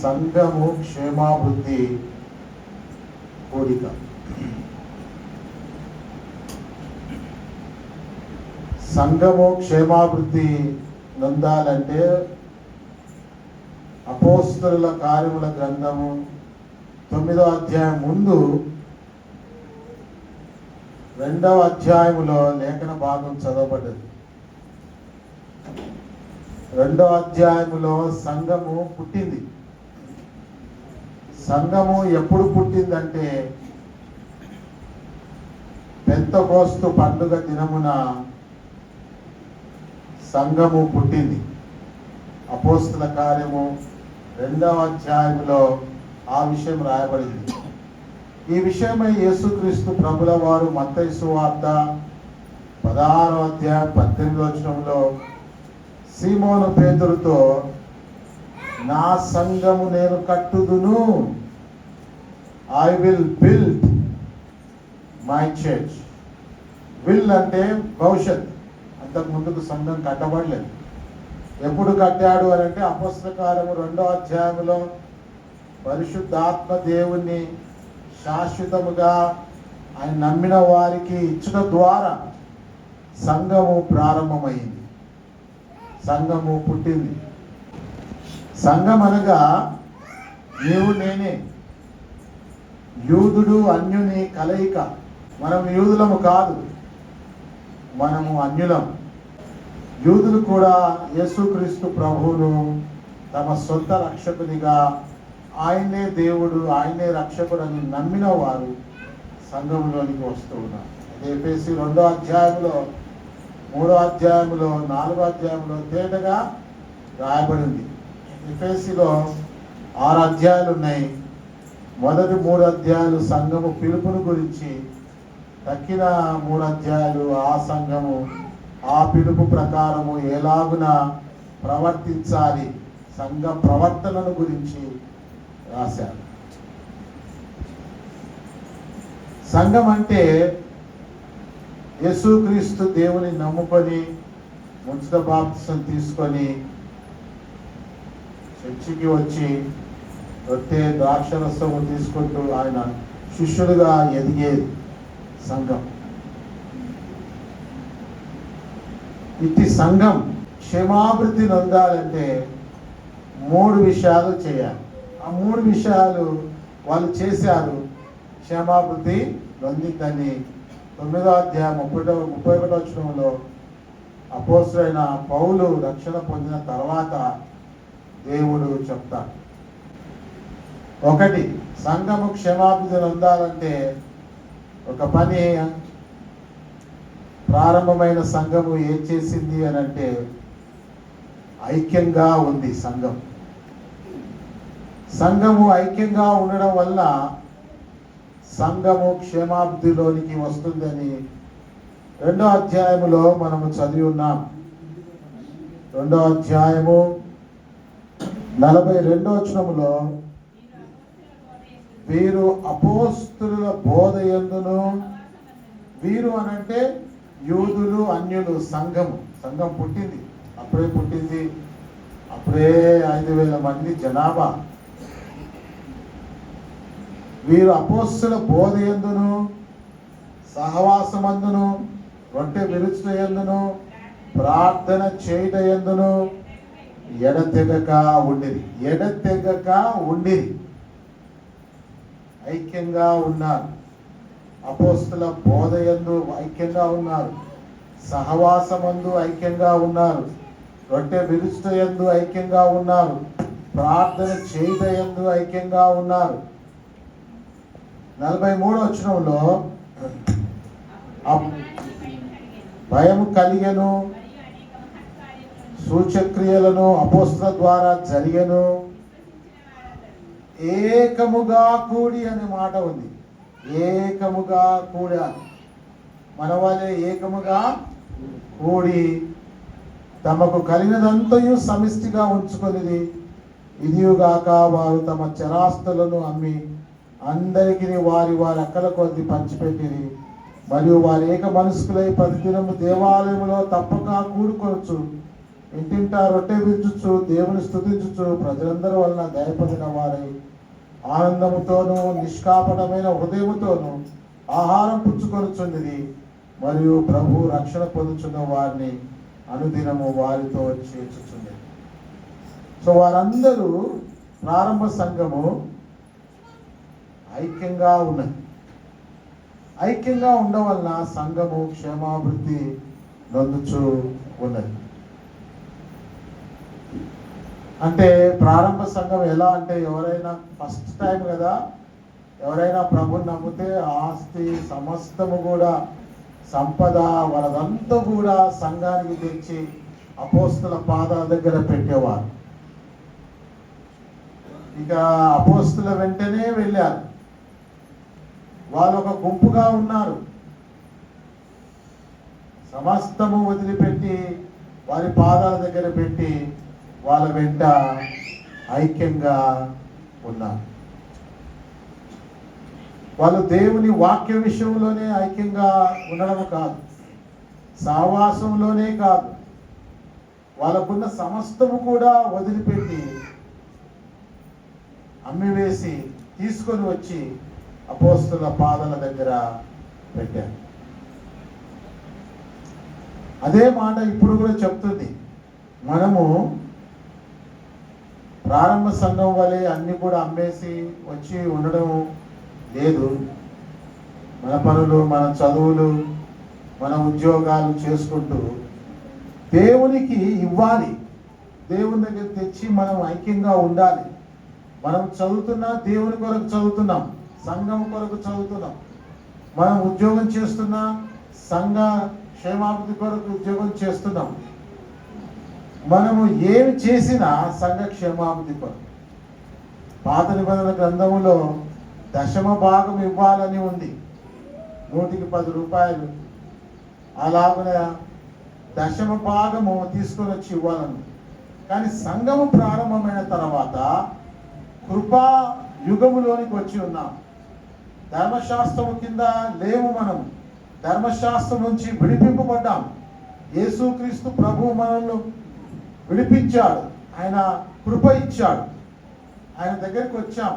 సంఘము క్షేమాభివృద్ధి కోరిక. సంఘము క్షేమాభివృద్ధి నొందాలంటే అపోస్తలుల కార్యముల గ్రంథము 9వ అధ్యాయం ముందు 2వ అధ్యాయములో లేఖన భాగం చదవబడ్డది. 2వ అధ్యాయములో సంఘము పుట్టింది. సంఘము ఎప్పుడు పుట్టిందంటే పెంతెకోస్తు పండుగ దినమున సంఘము పుట్టింది. అపోస్తల కార్యము 2వ అధ్యాయములో ఆ విషయం రాయబడింది. ఈ విషయమై యేసుక్రీస్తు ప్రభుల వారు మత్తయి సువార్త 16వ అధ్యాయం 18వ వచనంలో సీమోను పేతురుతో, నా సంఘము నేను కట్టుదును, I will build my church. Will అంటే భవిష్యత్. అంతకు ముందుకు సంఘం కట్టబడలేదు. ఎప్పుడు కట్టాడు అని అంటే అపోస్తల కార్యము 2వ అధ్యాయంలో పరిశుద్ధాత్మ దేవుణ్ణి శాశ్వతముగా ఆయన నమ్మిన వారికి ఇచ్చిన ద్వారా సంఘము ప్రారంభమైంది. సంఘము పుట్టింది. సంఘం అనగా నీవు నేనే, యూదుడు అన్యుని కలయిక. మనం యూదులము కాదు, మనము అన్యులం. యూదులు కూడా యేసుక్రీస్తు ప్రభువును తమ సొంత రక్షకునిగా, ఆయనే దేవుడు, ఆయనే రక్షకుడు అని నమ్మిన వారు సంఘంలోనికి వస్తూ ఉన్నారు. ఎఫెసీ 2వ అధ్యాయంలో 3వ అధ్యాయంలో 4వ అధ్యాయంలో తేటగా రాయబడింది. ఎఫెసీలో 6 అధ్యాయాలు ఉన్నాయి. మొదటి 3 అధ్యాయాలు సంఘము పిలుపును గురించి, తక్కిన 3 అధ్యాయాలు ఆ సంఘము ఆ పిలుపు ప్రకారము ఎలాగున ప్రవర్తించాలి, సంఘ ప్రవర్తనను గురించి రాశారు. సంఘం అంటే యేసుక్రీస్తు దేవుని నమ్ముకొని ఉచిత బాప్తిసం తీసుకొని చర్చికి వచ్చి రొట్టె ద్రాక్షరసము తీసుకుంటూ ఆయన శిష్యులుగా ఎదిగేది సంఘం. ఇట్టి సంఘం క్షేమాభివృద్ధి నొందాలంటే 3 విషయాలు చేయాలి. ఆ 3 విషయాలు వాళ్ళు చేశారు. క్షేమాభివృద్ధి నొందిందని 9వ అధ్యాయం 31వ వచనంలో అపోస్తలుడైన పౌలు రక్షణ పొందిన తర్వాత దేవుడు చెప్తాడు. 1, సంఘము క్షేమాభివృద్ధి నొందాలంటే ఒక పని. ప్రారంభమైన సంఘము ఏం చేసింది అని అంటే ఐక్యంగా ఉంది. సంఘము ఐక్యంగా ఉండడం వల్ల సంఘము క్షేమాభివృద్ధిలోనికి వస్తుందని 2వ అధ్యాయములో మనము చదివి ఉన్నాం. 2వ అధ్యాయము 42వ వచనములో, వీరు అపోస్తలుల బోధ యందును, వీరు అనంటే యూదులు అన్యులు. సంఘం పుట్టింది. అప్పుడే 5,000 మంది జనాభా. వీరు అపోస్తలుల బోధ యందును, సహవాసమందును, రొట్టె విరుచుట యందును, ప్రార్థన చేయుట యందును ఎడతెగక ఉండిరి. ఐక్యంగా ఉన్నారు. అపోస్తల బోధ యందు ఐక్యంగా ఉన్నారు, సహవాసమందు ఐక్యంగా ఉన్నారు, రొట్టె విరుచుట యందు ఐక్యంగా ఉన్నారు, ప్రార్థన చేయుట యందు ఐక్యంగా ఉన్నారు. 43వ వచనంలో, భయము కలిగెను, సూచక్రియలను అపోస్తలుల ద్వారా జరిగెను, ఏకముగా కూడి అనే మాట ఉంది. ఏకముగా కూడా మన వాళ్ళే ఏకముగా కూడి తమకు కలిగినదంతయు సమిష్టిగా ఉంచుకొనిది. ఇదియుగాక వారు తమ చరాస్తులను అమ్మి అందరికీ వారి అక్కల కొద్ది పంచిపెట్టిరి. మరియు వారు ఏక మనస్కులై ప్రతిదినము దేవాలయంలో తప్పక కూడుకొనొచ్చు. ఇంటింటా రొట్టె విరుచుచు దేవుని స్తుతించుచు ప్రజలందరి వలన దయ పొందిన వారై ఆనందముతోనూ నిష్కాపటమైన హృదయముతోనూ ఆహారం పుచ్చుకొనుచుండిరి. మరియు ప్రభు రక్షణ పొందుచున్న వారిని అనుదినము వారితో చేర్చుచుంది. సో వారందరూ ప్రారంభ సంఘము ఐక్యంగా ఉన్నది. ఐక్యంగా ఉండవలన సంఘము క్షేమాభివృద్ధి నొందుచు ఉన్నది. అంటే ప్రారంభ సంఘం ఎలా అంటే, ఎవరైనా ఫస్ట్ టైం కదా, ఎవరైనా ప్రభుని నమ్మితే ఆస్తి సమస్తము కూడా సంపద వాళ్ళదంతా కూడా సంఘానికి తెచ్చి అపోస్తుల పాదాల దగ్గర పెట్టేవారు. ఇక అపోస్తుల వెంటనే వెళ్ళారు. వాళ్ళు ఒక గుంపుగా ఉన్నారు. సమస్తము వదిలిపెట్టి వారి పాదాల దగ్గర పెట్టి వాళ్ళ వెంట ఐక్యంగా ఉన్నారు. వాళ్ళు దేవుని వాక్య విషయంలోనే ఐక్యంగా ఉండడం కాదు, సహవాసంలోనే కాదు, వాళ్ళకున్న సమస్తము కూడా వదిలిపెట్టి అమ్మివేసి తీసుకొని వచ్చి అపోస్తుల పాదాల దగ్గర పెట్టారు. అదే మాట ఇప్పుడు కూడా చెప్తుంది. మనము ప్రారంభ సంఘం వలె అన్ని కూడా అమ్మేసి వచ్చి ఉండడం లేదు. మన పనులు, మన చదువులు, మన ఉద్యోగాలు చేసుకుంటూ దేవునికి ఇవ్వాలి. దేవుని దగ్గర తెచ్చి మనం ఐక్యంగా ఉండాలి. మనం చదువుతున్నా దేవుని కొరకు చదువుతున్నాం, సంఘం కొరకు చదువుతున్నాం. మనం ఉద్యోగం చేస్తున్నా సంఘ క్షేమాభివృద్ధి కొరకు ఉద్యోగం చేస్తున్నాం. మనము ఏమి చేసినా సంఘ క్షేమాభివృద్ధి కొరకు. పాత నిబంధన గ్రంథములో దశమ భాగం ఇవ్వాలని ఉంది, 100కి 10 రూపాయలు. అలాగనే దశమ భాగము తీసుకొని వచ్చి ఇవ్వాలని. కానీ సంఘము ప్రారంభమైన తర్వాత కృపా యుగములోనికి వచ్చి ఉన్నాం. ధర్మశాస్త్రము కింద లేము. మనం ధర్మశాస్త్రం నుంచి విడిపింపబడ్డాం. యేసుక్రీస్తు ప్రభు మనల్ని విడిపించాడు, ఆయన కృప ఇచ్చాడు, ఆయన దగ్గరికి వచ్చాం.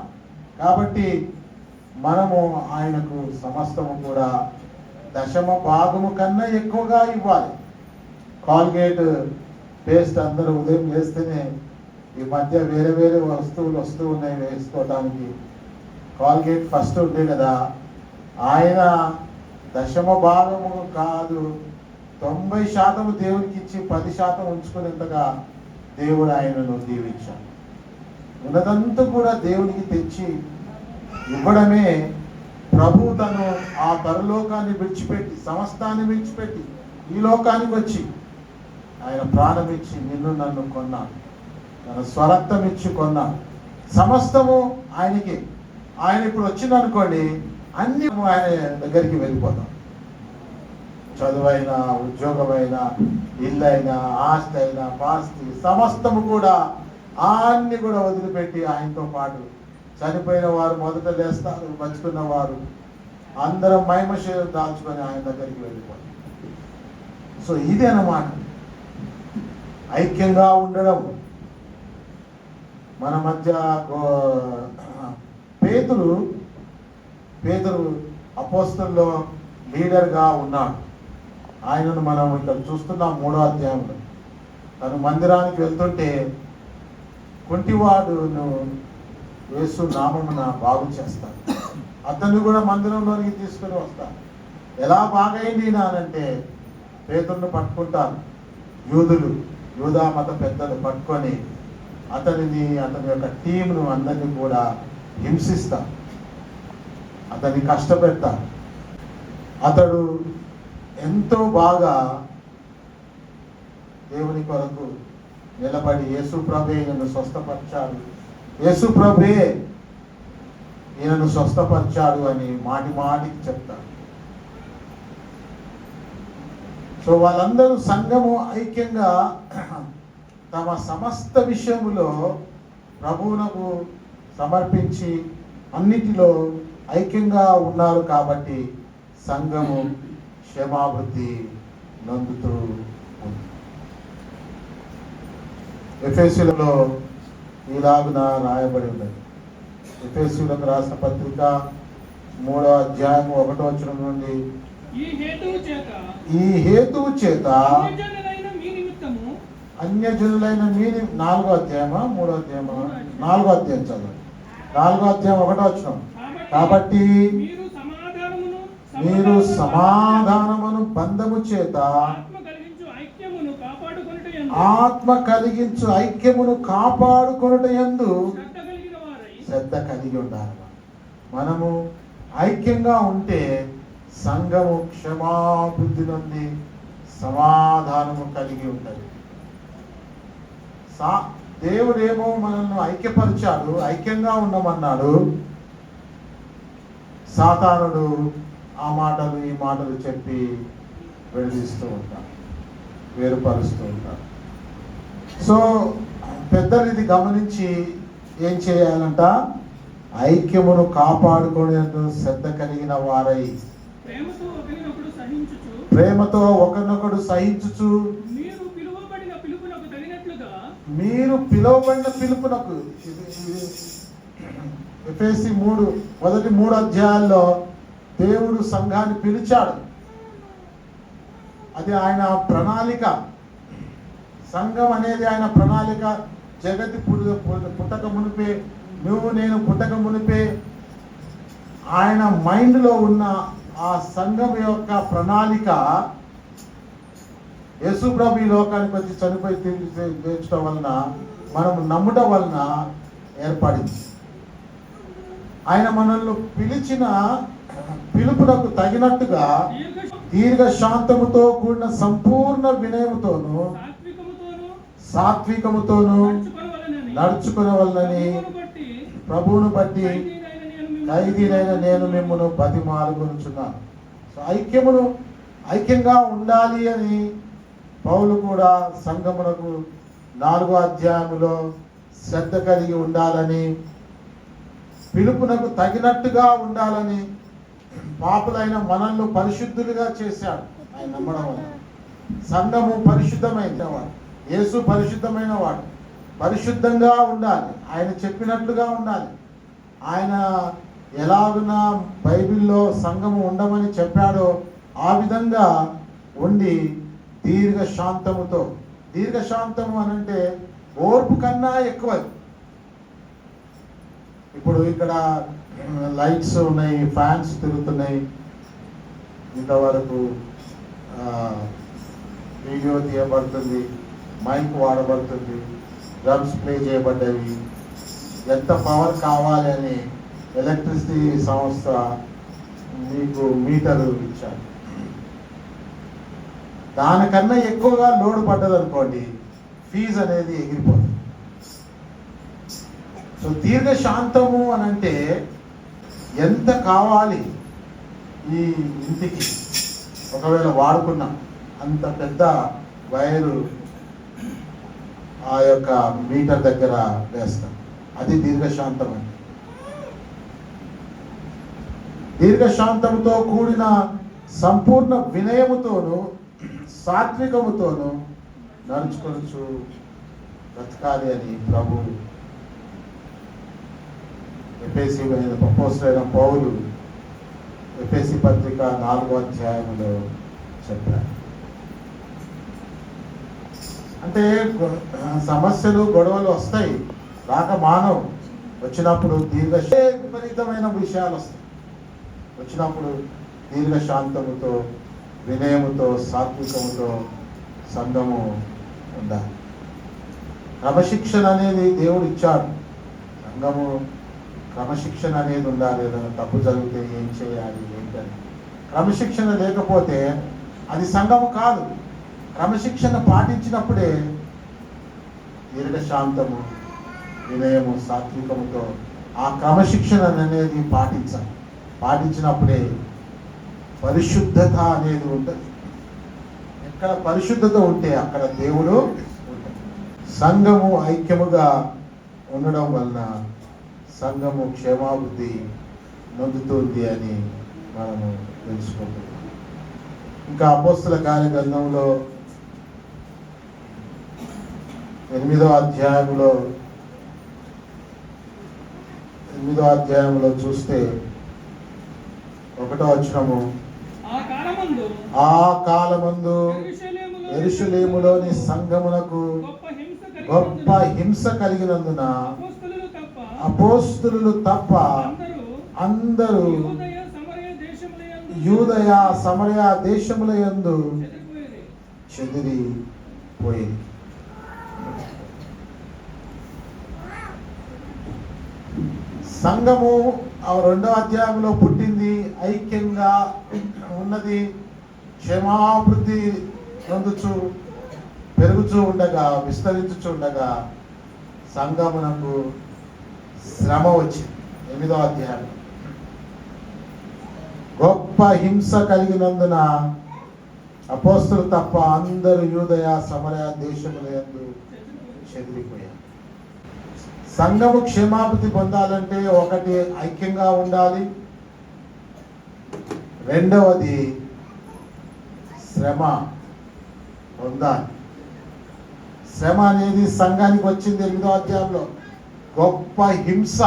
కాబట్టి మనము ఆయనకు సమస్తము కూడా దశమ భాగము కన్నా ఎక్కువగా ఇవ్వాలి. కాల్గేట్ పేస్ట్ అందరూ ఉదయం వేస్తేనే, ఈ మధ్య వేరే వేరే వస్తువులు వస్తూ ఉన్నాయి వేసుకోవడానికి. కాల్గేట్ ఫస్ట్ ఉండే కదా, ఆయన దశమ భాగము కాదు 90% దేవునికి ఇచ్చి 10% ఉంచుకునేంతగా దేవుడు ఆయనను దీవించాడు. ఉన్నదంతా కూడా దేవునికి తెచ్చి ఇవ్వడమే. ప్రభు తను ఆ పరలోకాన్ని విడిచిపెట్టి, సమస్తాన్ని విడిచిపెట్టి ఈ లోకానికి వచ్చి ఆయన ప్రాణం ఇచ్చి నిన్ను నన్ను కొన్నాడు. తన స్వరక్తం ఇచ్చి కొన్నాడు. సమస్తము ఆయనకి. ఆయన ఇప్పుడు వచ్చిందనుకోండి, అన్ని ఆయన దగ్గరికి వెళ్ళిపోతాం. చదువైనా, ఉద్యోగమైనా, ఇల్లైనా, ఆస్తి అయినా, పాస్తి సమస్తము కూడా అన్ని కూడా వదిలిపెట్టి ఆయనతో పాటు, చనిపోయిన వారు మొదట లేస్తారు, బతుకున్న వారు అందరం మహిమశీలం దాల్చుకొని ఆయన దగ్గరికి వెళ్ళిపోతాం. సో ఇది అన్నమాట ఐక్యంగా ఉండడం. మన మధ్య పేతురు అపోస్తలులో లీడర్గా ఉన్నాడు. ఆయనను మనం ఇక్కడ చూస్తున్నాం 3వ అధ్యాయంలో. తను మందిరానికి వెళ్తుంటే కుంటివాడును యేసు నామమున బాగు చేస్తాడు. అతన్ని కూడా మందిరంలోనికి తీసుకొని వస్తాడు. ఎలా బాగైంది నానంటే, పేతురును పట్టుకుంటారు యూదులు, యూదా మత పెద్దలు పట్టుకొని అతని యొక్క టీంను అందరినీ కూడా హింసిస్తారు, అతన్ని కష్టపెడతారు. అతడు ఎంతో బాగా దేవుని కొరకు నిలబడి యేసు ప్రభే ఈయనను స్వస్థపరిచాడు, యేసు ప్రభే ఈయనను స్వస్థపరిచాడు అని మాటి మాటికి చెప్తాడు. సో వాళ్ళందరూ సంఘము ఐక్యంగా తమ సమస్త విషయములో ప్రభువునకు సమర్పించి అన్నిటిలో ఐక్యంగా ఉన్నారు. కాబట్టి సంఘము క్షేమాభివృద్ధి నొందుతూ ఉంది. ఎఫెసీయులలో ఇలాగున రాయబడి ఉన్నది. ఎఫెసీయులకు రాసిన పత్రిక 3వ అధ్యాయం 1వ వచనం నుండి, ఈ హేతువు చేత అన్యజనులైన మీ 4వ అధ్యాయమా 3వ అధ్యాయమా 4వ అధ్యాయం చదవండి. 4వ అధ్యాయం 1వ వచనం. కాబట్టి మీరు సమాధానమును బంధము చేత ఆత్మ కలిగించు ఐక్యమును కాపాడుకొనుట యందు శ్రద్ధ కలిగి ఉండాలి. మనము ఐక్యంగా ఉంటే సంఘము క్షమాబుద్ధి నుండి సమాధానము కలిగి ఉంటుంది. దేవుడేమో మనల్ని ఐక్యపరిచాడు, ఐక్యంగా ఉండమన్నాడు. సాతానుడు ఆ మాటలు ఈ మాటలు చెప్పి విడదీస్తూ ఉంటాడు, వేరుపరుస్తూ ఉంటాడు. సో పెద్దలు ఇది గమనించి ఏం చేయాలంట? ఐక్యమును కాపాడుకునే శ్రద్ధ కలిగిన వారై ప్రేమతో ఒకరినొకడు సహించుచు మీరు పిలువబడిన పిలుపునకు. ఎఫెసీ 3 మొదటి 3 అధ్యాయాల్లో దేవుడు సంఘాన్ని పిలిచాడు. అది ఆయన ప్రణాళిక. సంఘం అనేది ఆయన ప్రణాళిక. జగతి పుట్టక మునిపే, నువ్వు నేను పుట్టక మునిపే ఆయన మైండ్లో ఉన్న ఆ సంఘం యొక్క ప్రణాళిక యేసు ప్రభు ఈ లోకానికి వచ్చి చనిపోయి తీర్చడం వలన, మనం నమ్మటం వలన ఏర్పడింది. ఆయన మనల్ని పిలిచిన పిలుపునకు తగినట్టుగా దీర్ఘ శాంతముతో కూడిన సంపూర్ణ వినయముతోను సాత్వికముతోను నడుచుకునవలనని ప్రభువును బట్టి ఖైదీనైన నేను మిమ్మల్ని బతిమాలుకొనుచున్నాను. సో ఐక్యంగా ఉండాలి అని పౌలు కూడా సంఘమునకు 4వ అధ్యాయములో శ్రద్ధ కలిగి ఉండాలని, పిలుపునకు తగినట్టుగా ఉండాలని, పాపులైన మనల్ని పరిశుద్ధులుగా చేశాడు ఆయన నమ్మడం వల్ల. సంఘము పరిశుద్ధమైన వాడు, యేసు పరిశుద్ధమైన వాడు. పరిశుద్ధంగా ఉండాలి, ఆయన చెప్పినట్లుగా ఉండాలి. ఆయన ఎలాగున బైబిల్లో సంఘము ఉండమని చెప్పాడో ఆ విధంగా ఉండి దీర్ఘశాంతము అనంటే ఓర్పు కన్నా ఎక్కువ. ఇప్పుడు ఇక్కడ లైట్స్ ఉన్నాయి, ఫ్యాన్స్ తిరుగుతున్నాయి, ఇంతవరకు వీడియో తీయబడుతుంది, మైక్ వాడబడుతుంది, డ్రమ్స్ ప్లే చేయబడ్డవి. ఎంత పవర్ కావాలి అని ఎలక్ట్రిసిటీ సంస్థ మీకు మీటరు ఇచ్చారు. దానికన్నా ఎక్కువగా లోడ్ పడ్డదనుకోండి, ఫీజు అనేది ఎగిరిపోతుంది. సో దీర్ఘశాంతము అని అంటే ఎంత కావాలి ఈ ఇంటికి? ఒకవేళ వాడుకున్నాం అంత పెద్ద వైరు ఆ యొక్క మీటర్ దగ్గర వేస్తాం, అది దీర్ఘశాంతం అంటే. దీర్ఘశాంతంతో కూడిన సంపూర్ణ వినయముతోను సాత్వికముతోను నడుచుకొనుచు బ్రతకాలి అని ప్రభు ఎఫెసీ అపోస్తలుడైన పౌలు ఎఫెసీ పత్రిక 4వ అధ్యాయంలో చెప్పారు. అంటే సమస్యలు గొడవలు వస్తాయి, రాక మానవు. వచ్చినప్పుడు విపరీతమైన విషయాలు వస్తాయి. వచ్చినప్పుడు దీర్ఘశాంతముతో వినయముతో సాత్వికముతో సంఘము ఉండాలి. క్రమశిక్షణ అనేది దేవుడు ఇచ్చాడు. సంఘము క్రమశిక్షణ అనేది ఉండాలి. ఏదైనా తప్పు జరిగితే ఏం చేయాలి ఏంటని క్రమశిక్షణ లేకపోతే అది సంఘము కాదు. క్రమశిక్షణ పాటించినప్పుడే దీర్ఘశాంతము వినయము సాత్వికముతో ఆ క్రమశిక్షణ అనేది పాటించినప్పుడే పరిశుద్ధత అనేది ఉంటుంది. ఎక్కడ పరిశుద్ధత ఉంటే అక్కడ దేవుడు ఉంటాడు. సంఘము ఐక్యముగా ఉండడం వలన సంఘము క్షేమాభివృద్ధి నొందుతుంది అని మనము తెలుసుకుంటున్నాం. ఇంకా అపోస్తల కార్యగ్రంథంలో 8వ అధ్యాయంలో చూస్తే 1వ వచనము, ఆ కాలమందు యెరూషలేములోని సంఘమునకు గొప్ప హింస కలిగినందున అపోస్తలులు తప్ప అందరూ యూదయ సమరయ దేశముల యందు చెదిరిపోయింది. సంఘము 2వ అధ్యాయంలో పుట్టింది, ఐక్యంగా ఉన్నది, క్షేమాభివృద్ధి పొందుచు పెరుగుచూ ఉండగా, విస్తరించుచు ఉండగా సంఘమునకు శ్రమ వచ్చింది. 8వ అధ్యాయం, గొప్ప హింస కలిగినందున అపోస్తలులు తప్ప అందరూ యూదయ సమరయ దేశముల యందు చెదిరిపోయారు. సంఘము క్షేమాభివృద్ధి పొందాలంటే ఒకటి ఐక్యంగా ఉండాలి, రెండవది శ్రమ పొందాలి. శ్రమ అనేది సంఘానికి వచ్చింది 8వ అధ్యాయంలో. గొప్ప హింస.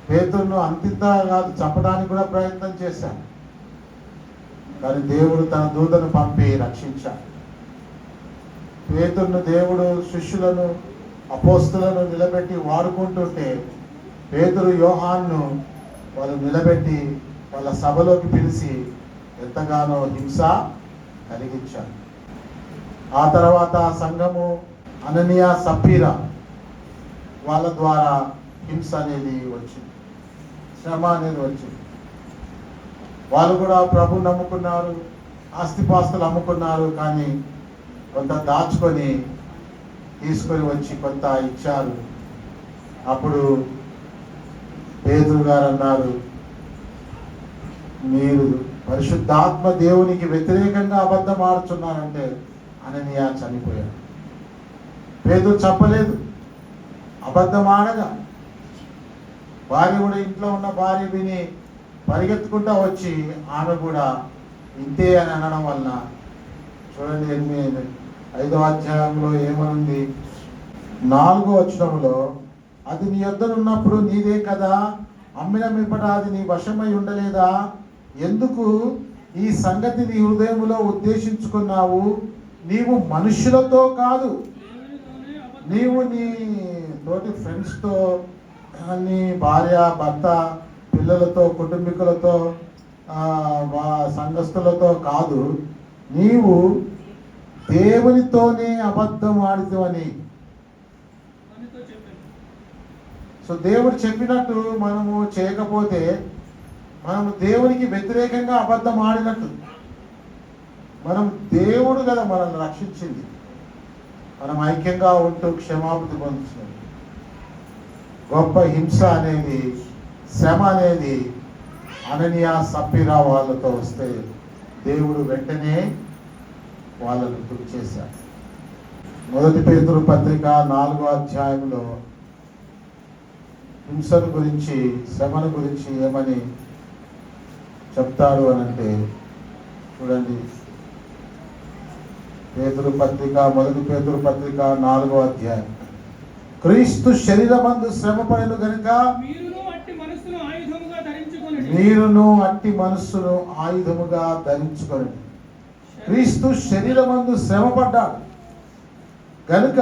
పేతురును అంతింత కాదు, చంపడానికి కూడా ప్రయత్నం చేశాడు. కానీ దేవుడు తన దూతను పంపి రక్షించాడు. పేతురును దేవుడు శిష్యులను అపోస్తలులను నిలబెట్టి వాడుకుంటుంటే పేతురు యోహాన్ను వాళ్ళు నిలబెట్టి వాళ్ళ సభలోకి పిలిచి ఎంతగానో హింస కలిగించారు. ఆ తర్వాత సంఘము అననీయ సప్పీరా వాళ్ళ ద్వారా హింస అనేది వచ్చింది, శ్రమ అనేది వచ్చింది. వాళ్ళు కూడా ప్రభు నమ్ముకున్నారు, ఆస్తిపాస్తులు అమ్ముకున్నారు, కానీ కొంత దాచుకొని తీసుకొని వచ్చి కొంత ఇచ్చారు. అప్పుడు పేతురు గారు అన్నారు, మీరు పరిశుద్ధాత్మ దేవునికి వ్యతిరేకంగా అబద్ధం ఆడుతున్నారంటే అననీయ చనిపోయాడు. పేతురు చెప్పలేదు, అబద్ధం ఆడగా భార్య కూడా, ఇంట్లో ఉన్న భార్య విని పరిగెత్తుకుంటా వచ్చి ఆమె కూడా ఇంతే అని అనడం వలన చూడండి 5వ అధ్యాయంలో ఏమనుంది, 4వ వచనంలో, అది నీ యొద్దనున్నప్పుడు నీదే కదా, అమ్మిన మీపట అది నీ వశమై ఉండలేదా? ఎందుకు ఈ సంగతి నీ హృదయంలో ఉద్దేశించుకున్నావు? నీవు మనుషులతో కాదు, నీవు నీ తోటి ఫ్రెండ్స్తో, నీ భార్య భర్త పిల్లలతో కుటుంబీకులతో సంఘస్థులతో కాదు, నీవు దేవునితోనే అబద్ధం ఆడితేవని. సో దేవుడు చెప్పినట్టు మనము చేయకపోతే మనము దేవునికి వ్యతిరేకంగా అబద్ధం ఆడినట్టు. మనం దేవుడు కదా మనల్ని రక్షించింది, మనం ఐక్యంగా ఉంటూ క్షమాభివృద్ధి పొందుతున్నాం. గొప్ప హింస అనేది, శ్రమ అనేది అననీయ సప్పీరా వాళ్ళతో వస్తే దేవుడు వెంటనే వాళ్ళను గుర్తు చేశాడు. 1 పేతురు పత్రిక 4వ అధ్యాయంలో హింసను గురించి, శ్రమను గురించి ఏమని చెప్తాడు అని అంటే చూడండి, 1 పేతురు పత్రిక 4వ అధ్యాయం, క్రీస్తు శరీరమందు శ్రమపడెను గనుక మీరును అట్టి మనస్సును ఆయుధముగా ధరించుకొని. క్రీస్తు శరీరమందు శ్రమపడ్డాడు గనుక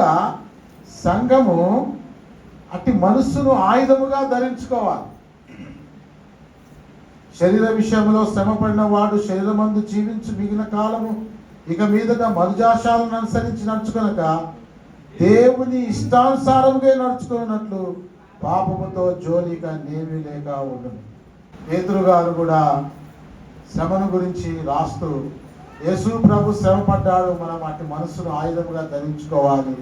సంఘము అట్టి మనస్సును ఆయుధముగా ధరించుకోవాలి. శరీర విషయంలో శ్రమపడిన వాడు శరీరమందు జీవించు మిగిలిన కాలము ఇక మీదట మరుజాశాలను అనుసరించి నడుచుకొనక దేవుని ఇష్టానుసారముగా నడుచుకున్నట్లు పాపముతో జోలిక నేమి లేక ఉండను. పేతురు గారు కూడా శ్రమను గురించి రాస్తూ, యేసు ప్రభు శ్రమ పడ్డాడు, మనం అట్టి మనస్సును ఆయుధముగా ధరించుకోవాలి,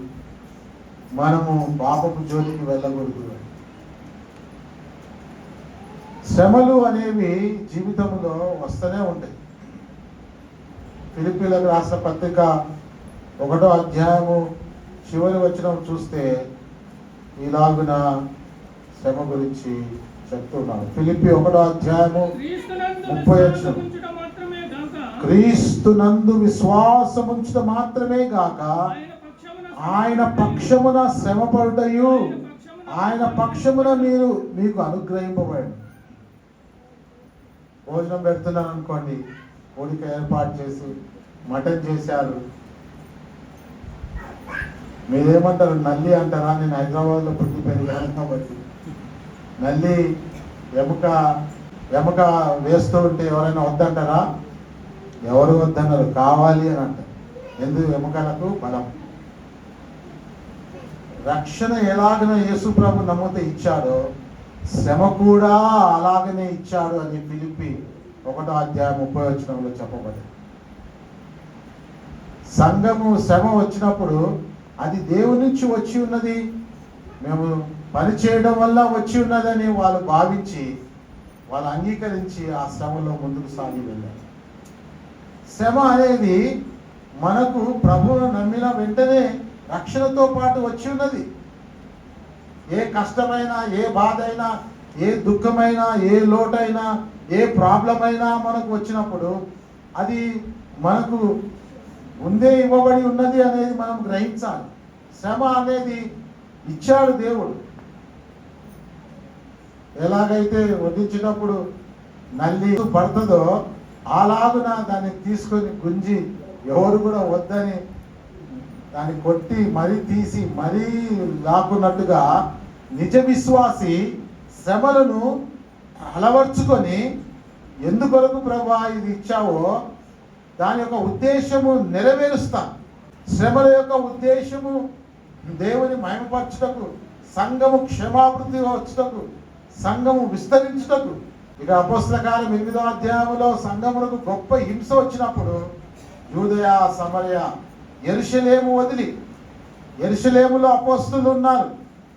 మనము పాపపు జోలికి వెళ్ళకూడదు. శ్రమలు అనేవి జీవితంలో వస్తూనే ఉంటాయి. ఫిలిప్పీలకు రాసిన పత్రిక 1వ అధ్యాయము చివరి వచనం చూస్తే ఇలాగున శ్రమ గురించి చెప్తున్నాడు. ఫిలిప్పి 1వ అధ్యాయము 30 వచనం, క్రీస్తునందు విశ్వాసముంచుట మాత్రమే గాక ఆయన పక్షమున శ్రమపడుటయు ఆయన పక్షమున మీకు అనుగ్రహింపబడి. భోజనం పెడుతున్నాను అనుకోండి, కోడిక ఏర్పాటు చేసి మటన్ చేశారు, మీరేమంటారు? నల్లి అంటారా? నేను హైదరాబాద్లో పుట్టి పెరిగాను కాబట్టి నల్లి ఎముక వేస్తూ ఉంటే ఎవరైనా వద్దంటారా? ఎవరు వద్దన్నారు, కావాలి అని అంటారు. ఎందుకు? ఎముకలకు బలం. రక్షణ ఎలాగనో యేసు ప్రభు నమ్మితే ఇచ్చాడో శ్రమ కూడా అలాగనే ఇచ్చాడు అని ఫిలిప్పి 1:30 చెప్పబడింది. సంఘము శ్రమ వచ్చినప్పుడు అది దేవుని నుంచి వచ్చి ఉన్నది, మేము పని చేయడం వల్ల వచ్చి ఉన్నదని వాళ్ళు భావించి వాళ్ళు అంగీకరించి ఆ శ్రమలో ముందుకు సాగి వెళ్ళారు. శ్రమ అనేది మనకు ప్రభువును నమ్మిన వెంటనే రక్షణతో పాటు వచ్చి ఉన్నది. ఏ కష్టమైనా, ఏ బాధ అయినా, ఏ దుఃఖమైనా, ఏ లోటైనా, ఏ ప్రాబ్లం అయినా మనకు వచ్చినప్పుడు అది మనకు ముందే ఇవ్వబడి ఉన్నది అనేది మనం గ్రహించాలి. శ్రమ అనేది ఇచ్చాడు దేవుడు. ఎలాగైతే వడ్డించినప్పుడు నల్లి పడుతుందో అలాగున దాన్ని తీసుకొని గుంజి ఎవరు కూడా వద్దని దాన్ని కొట్టి మరీ తీసి మరీ లాక్కున్నట్టుగా నిజ విశ్వాసి శ్రమలను అలవర్చుకొని ఎందుకొరకు ప్రభా ఇది ఇచ్చావో దాని యొక్క ఉద్దేశము నెరవేరుస్తా. శ్రమల యొక్క ఉద్దేశము దేవుని మహిమపరచుటకు, సంఘము క్షమాభివృద్ధి వచ్చుటకు, సంఘము విస్తరించుటకు. ఇక అపోస్తల కార్యం 8వ అధ్యాయంలో సంఘములకు గొప్ప హింస వచ్చినప్పుడు యూదయ, సమరయ, యెరూషలేము వదిలి, యెరూషలేములో అపోస్తలులు ఉన్నారు,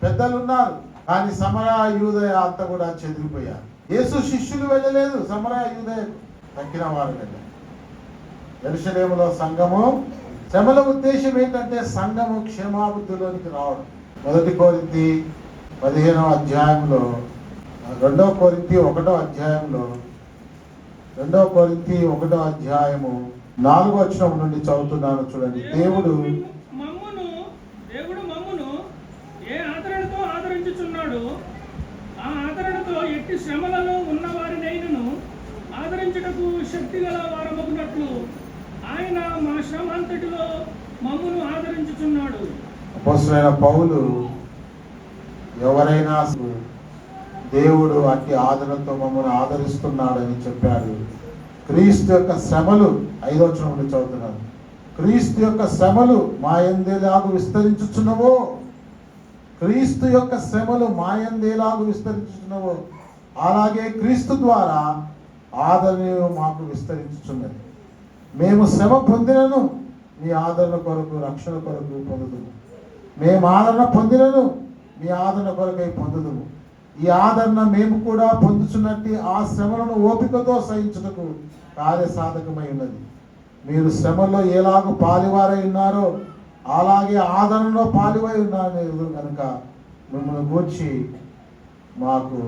పెద్దలు ఉన్నారు, కానీ సమరయ, యూదయ అంతా కూడా చెదిరిపోయారు. యేసు శిష్యులు వెళ్ళలేదు సమరయ, యూదయకు, తక్కిన వారు వెళ్ళారు. యెరూషలేములో సంఘము శ్రమల ఉద్దేశం ఏంటంటే సంఘము క్షేమాభివృద్ధిలోనికి రావడం. 1 కొరింథీ 15వ అధ్యాయంలో, 2 కొరింథీ 1వ అధ్యాయంలో, 2 కొరింథీ 1వ అధ్యాయము 4వ వచనం నుండి చదువుతున్నాను చూడండి. దేవుడు మమ్మును ఏ ఆదరణతో ఆదరించుచున్నాడు, ఆ ఆదరణతో ఎట్టి శ్రమలలో ఉన్నవారినైనను ఆదరించుటకు శక్తి గల వారమగునట్లు ఆయన మా శ్రమ అంతటిలో మమ్మును ఆదరించుచున్నాడు. అపోస్తలుడైన పౌలు ఎవరైనా దేవుడు అట్టి ఆదరణతో మమ్మల్ని ఆదరిస్తున్నాడని చెప్పాడు. క్రీస్తు యొక్క శ్రమలు 5వ వచనం నుండి చదువుతున్నాను. క్రీస్తు యొక్క శ్రమలు మా యందేలాగు విస్తరించుచున్నవో, క్రీస్తు యొక్క శ్రమలు మా యందేలాగు విస్తరించుచున్నవో అలాగే క్రీస్తు ద్వారా ఆదరణ మాకు విస్తరించుచున్నది. మేము శ్రమ పొందినను మీ ఆదరణ కొరకు, రక్షణ కొరకు పొందుదుము. మేము ఆదరణ పొందినను మీ ఆదరణ కొరకై పొందుదుము. ఈ ఆదరణ మేము కూడా పొందుచున్నట్టు ఆ శ్రమలను ఓపికతో సహించుటకు కార్యసాధకమై ఉన్నది. మీరు శ్రమలో ఎలాగో పాలివారై ఉన్నారో అలాగే ఆదరణలో పాలివై ఉన్నారు కనుక మిమ్మల్ని గూర్చి మాకు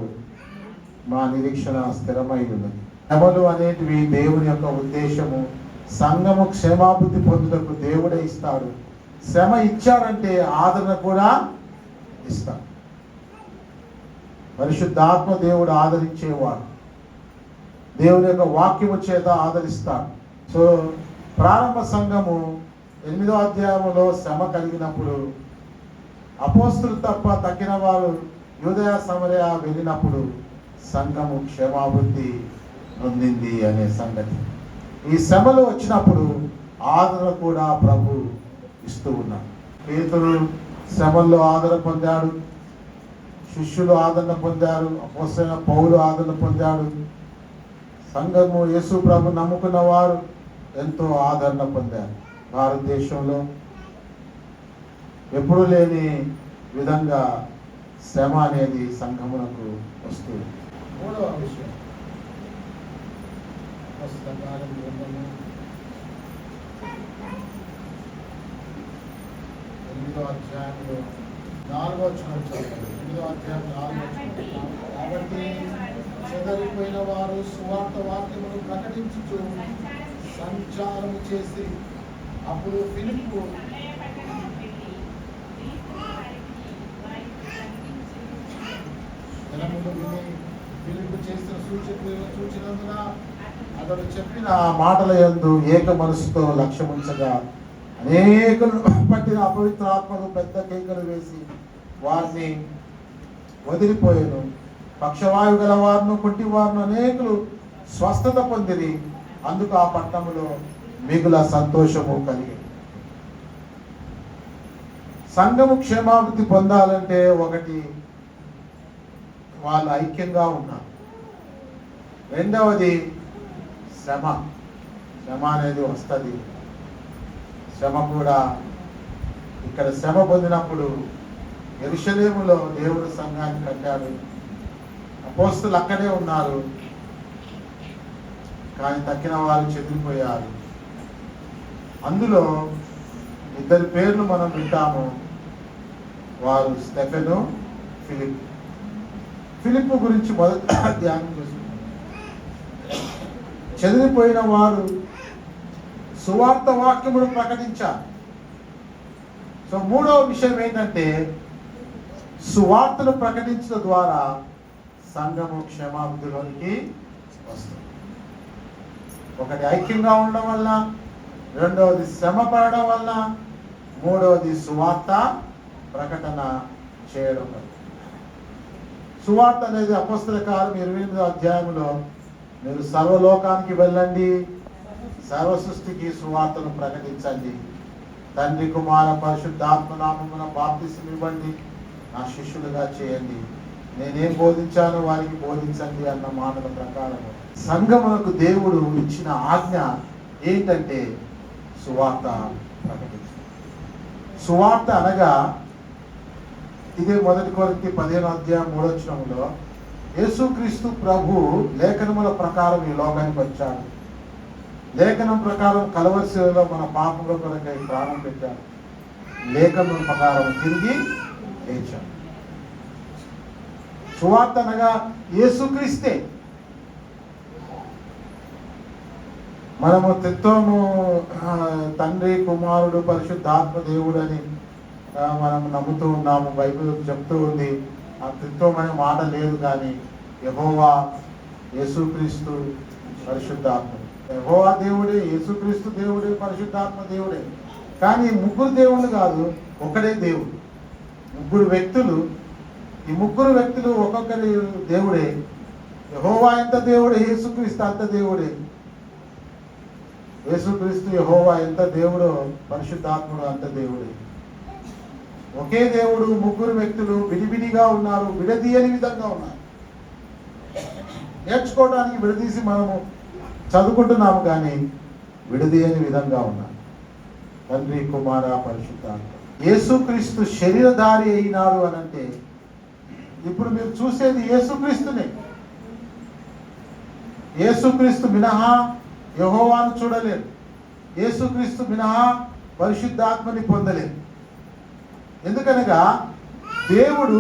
మా నిరీక్షణ స్థిరమై ఉన్నది. శ్రమలు అనేటివి దేవుని యొక్క ఉద్దేశము. సంఘము క్షేమాభివృద్ధి పొందుటకు దేవుడే ఇస్తాడు. శ్రమ ఇచ్చాడంటే ఆదరణ కూడా ఇస్తాడు. పరిశుద్ధాత్మ దేవుడు ఆదరించేవాడు, దేవుని యొక్క వాక్యము చేత ఆదరిస్తాడు. సో ప్రారంభ సంఘము 8వ అధ్యాయంలో శ్రమ కలిగినప్పుడు అపోస్తులు తప్ప తక్కిన వారు యూదయ, సమరయ వెళ్ళినప్పుడు సంఘము క్షేమాభివృద్ధి పొందింది అనే సంగతి. ఈ శ్రమలు వచ్చినప్పుడు ఆదరణ కూడా ప్రభు ఇస్తూ ఉన్నాడు. పేతురు శ్రమల్లో ఆదరణ పొందాడు, శిష్యులు ఆదరణ పొందారు, అపోస్తలుడైన పౌలు ఆదరణ పొందాడు. సంఘము యేసు ప్రభు నమ్ముకున్న వారు ఎంతో ఆదరణ పొందారు. భారతదేశంలో ఎప్పుడు లేని విధంగా శ్రమ అనేది సంఘమునకు వస్తుంది. 3వ విషయం, 8వ అధ్యాయంలో 4వ వచనం చదవండి. 8వ అధ్యాయం 4వ వచనం. కాబట్టి చెదరిపోయిన వారు సువార్త వాక్యమును ప్రకటించుచు సంచారం చేసి అప్పుడు ఫిలిప్పు ఫిలిప్పు చేసిన సూచనందున అతడు చెప్పిన మాటల యందు ఏక మనసుతో లక్ష్యముంచగా అనేకులు పట్టిన అపవిత్ర ఆత్మలు పెద్ద కేకలు వేసి వారిని వదిలిపోయాను. పక్షవాయు గల వారిను కుంటి వారిను అనేకులు స్వస్థత పొందిరి. అందుకు ఆ పట్టణంలో మిగుల సంతోషము కలిగి. సంఘము క్షేమాభివృద్ధి పొందాలంటే ఒకటి వాళ్ళు ఐక్యంగా ఉన్నారు. రెండవది శ్రమ అనేది వస్తుంది. శ్రమ కూడా ఇక్కడ శ్రమ పొందినప్పుడు యెరూషలేములో దేవుడు సంఘాన్ని కట్టాడు. అపోస్తలులు అక్కడే ఉన్నారు, కానీ తక్కిన వారు చెదిరిపోయారు. అందులో ఇద్దరి పేర్లు మనం వింటాము. వారు స్టెఫెను, ఫిలిప్. ఫిలిప్ గురించి మొదట ధ్యానం చేసుకుంటాం. చెదిరిపోయిన వారు సువార్త వాక్యమును ప్రకటించారు. సో మూడవ విషయం ఏంటంటే సువార్తను ప్రకటించడం ద్వారా సంఘము క్షేమాభివృద్ధిలోనికి వస్తుంది. ఒకటి ఐక్యంగా ఉండడం వల్ల, రెండవది శ్రమ పడడం వల్ల, మూడవది సువార్త ప్రకటన చేయడం వల్ల. సువార్త అనేది అపొస్తలుల కార్యం 28వ అధ్యాయంలో మీరు సర్వలోకానికి వెళ్ళండి, సర్వ సృష్టికి సువార్తను ప్రకటించండి, తండ్రి కుమార పరిశుద్ధాత్మ నామమున బాప్తిసం ఇవ్వండి, నా శిష్యులుగా చేయండి, నేనేం బోధించానో వారికి బోధించండి అన్న మాటల ప్రకారం సంఘమునకు దేవుడు ఇచ్చిన ఆజ్ఞ ఏంటంటే సువార్త ప్రకటించడం. సువార్త అనగా ఇదే 1 కొరింథీ 15వ అధ్యాయం 3వ వచనంలో యేసుక్రీస్తు ప్రభు లేఖనముల ప్రకారం ఈ లోకానికి వచ్చాడు. లేఖనం ప్రకారం కలవరి శిలువలో మన పాపముల కొరకై ప్రాణం పెట్టాడు. లేఖనం ప్రకారం తిరిగి లేచాడు. సువార్త అనగా యేసుక్రీస్తే. మనము త్రిత్వము తండ్రి కుమారుడు పరిశుద్ధాత్మ దేవుడు అని మనం నమ్ముతూ ఉన్నాము. బైబిల్ చెప్తూ ఉంది. ఆ త్రిత్వం అనే మాట లేదు, కానీ యెహోవా, యేసుక్రీస్తు, పరిశుద్ధాత్మ. యెహోవా దేవుడే, యేసుక్రీస్తు దేవుడే, పరిశుద్ధాత్మ దేవుడే. కానీ ముగ్గురు దేవుళ్ళు కాదు, ఒకడే దేవుడు. ముగ్గురు వ్యక్తులు. ఈ ముగ్గురు వ్యక్తులు ఒక్కొక్కరి దేవుడే. యెహోవా ఎంత దేవుడే, యేసుక్రీస్తు అంత దేవుడే. యేసుక్రీస్తు యెహోవా ఎంత దేవుడో, పరిశుద్ధాత్ముడు అంత దేవుడే. ఒకే దేవుడు, ముగ్గురు వ్యక్తులు విడివిడిగా ఉన్నారు, విడదీయని విధంగా ఉన్నారు. నేర్చుకోవడానికి విడదీసి మనము చదువుకుంటున్నాము, కానీ విడదీయని విధంగా ఉన్నారు. తండ్రి కుమార పరిశుద్ధాత్మ. యేసుక్రీస్తు శరీరధారి అయినాడు అని అంటే ఇప్పుడు మీరు చూసేది యేసుక్రీస్తునే. యేసుక్రీస్తు మినహా యెహోవాను చూడలేరు. యేసుక్రీస్తు మినహా పరిశుద్ధాత్మని పొందలేరు. ఎందుకనగా దేవుడు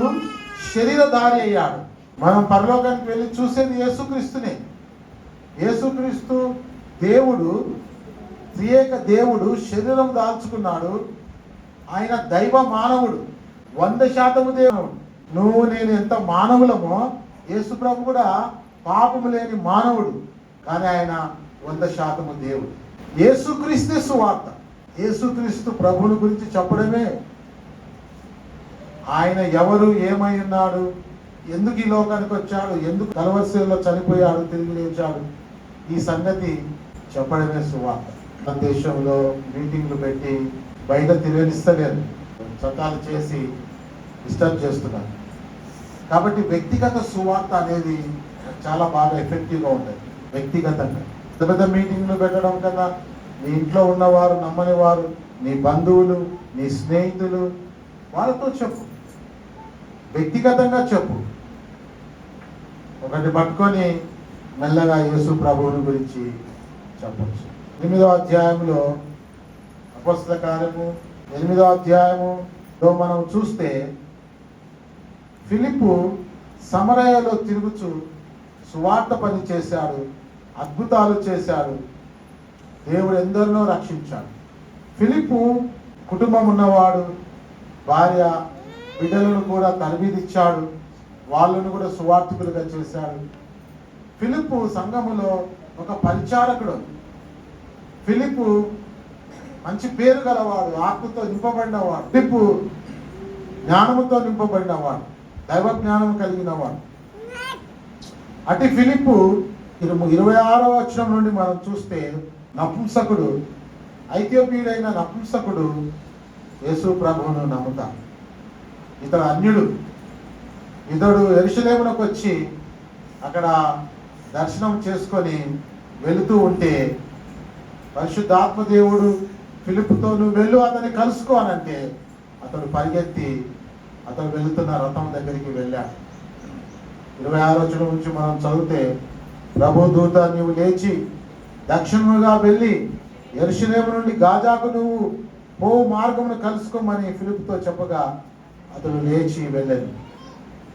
శరీరధారి అయ్యాడు. మనం పరలోకానికి వెళ్ళి చూసేది యేసుక్రీస్తునే. యేసుక్రీస్తు దేవుడు, త్రియేక దేవుడు శరీరం దాల్చుకున్నాడు. ఆయన దైవ మానవుడు, 100% దేవుడు. నువ్వు నేను ఎంత మానవులమో యేసు ప్రభు కూడా పాపము లేని మానవుడు, కానీ ఆయన 100% దేవుడు. యేసుక్రీస్తే సువార్త. యేసుక్రీస్తు ప్రభువుని గురించి చెప్పడమే. ఆయన ఎవరు, ఏమై ఉన్నాడు, ఎందుకు ఈ లోకానికి వచ్చాడు, ఎందుకు కలవరి శిలువలో చనిపోయాడు, తిరిగి లేచాడు, ఈ సంగతి చెప్పడమే సువార్త. మన దేశంలో మీటింగ్లు పెట్టి బయట తిరగనిస్తలేరు, చట్టాలు చేసి డిస్టర్బ్ చేస్తున్నారు. కాబట్టి వ్యక్తిగత సువార్త అనేది చాలా బాగా ఎఫెక్టివ్గా ఉంటుంది. వ్యక్తిగతంగా పెద్ద పెద్ద మీటింగ్లు పెట్టడం కన్నా నీ ఇంట్లో ఉన్నవారు, నమ్మని వారు, నీ బంధువులు, నీ స్నేహితులు, వాళ్ళతో చెప్పు, వ్యక్తిగతంగా చెప్పు. ఒకటి పట్టుకొని మెల్లగా యేసు ప్రభువుని గురించి చెప్పచ్చు. 8వ అధ్యాయంలో అపొస్తలుల కార్యము 8వ అధ్యాయములో మనం చూస్తే ఫిలిప్పు సమరయలో తిరుగుచు సువార్త పని చేశాడు, అద్భుతాలు చేశాడు. దేవుడు ఎందరినో రక్షించాడు. ఫిలిప్పు కుటుంబం ఉన్నవాడు, భార్య బిడ్డలను కూడా తరబీదిచ్చాడు, వాళ్ళను కూడా సువార్థికులుగా చేశాడు. ఫిలిప్పు సంఘములో ఒక పరిచారకుడు. ఫిలిప్పు మంచి పేరు గలవాడు, ఆత్మతో నింపబడినవాడు. ఫిలిప్పు జ్ఞానముతో నింపబడినవాడు, దైవ జ్ఞానం కలిగినవాడు. అటు ఫిలిప్పు 26వ వచనం నుండి మనం చూస్తే, నపుంసకుడు, ఐథియోపియుడైన నపుంసకుడు యేసు ప్రభువును నమ్ముతాడు. ఇతడు అన్యుడు. ఇతడు యెరూషలేమునకు వచ్చి అక్కడ దర్శనం చేసుకొని వెళుతూ ఉంటే పరిశుద్ధాత్మ దేవుడు ఫిలిప్పుతో నువ్వు వెళ్ళు, అతన్ని కలుసుకో అనంటే అతడు పరిగెత్తి అతడు వెళుతున్న రథం దగ్గరికి వెళ్ళాడు. 26వ వచనం నుంచి మనం చదివితే, ప్రభు దూత నీవు లేచి దక్షిణముగా వెళ్ళి యెరూషలేము నుండి గాజాకు నువ్వు పో మార్గమును కలుసుకోమని ఫిలిప్పుతో చెప్పగా అతడు లేచి వెళ్ళాడు.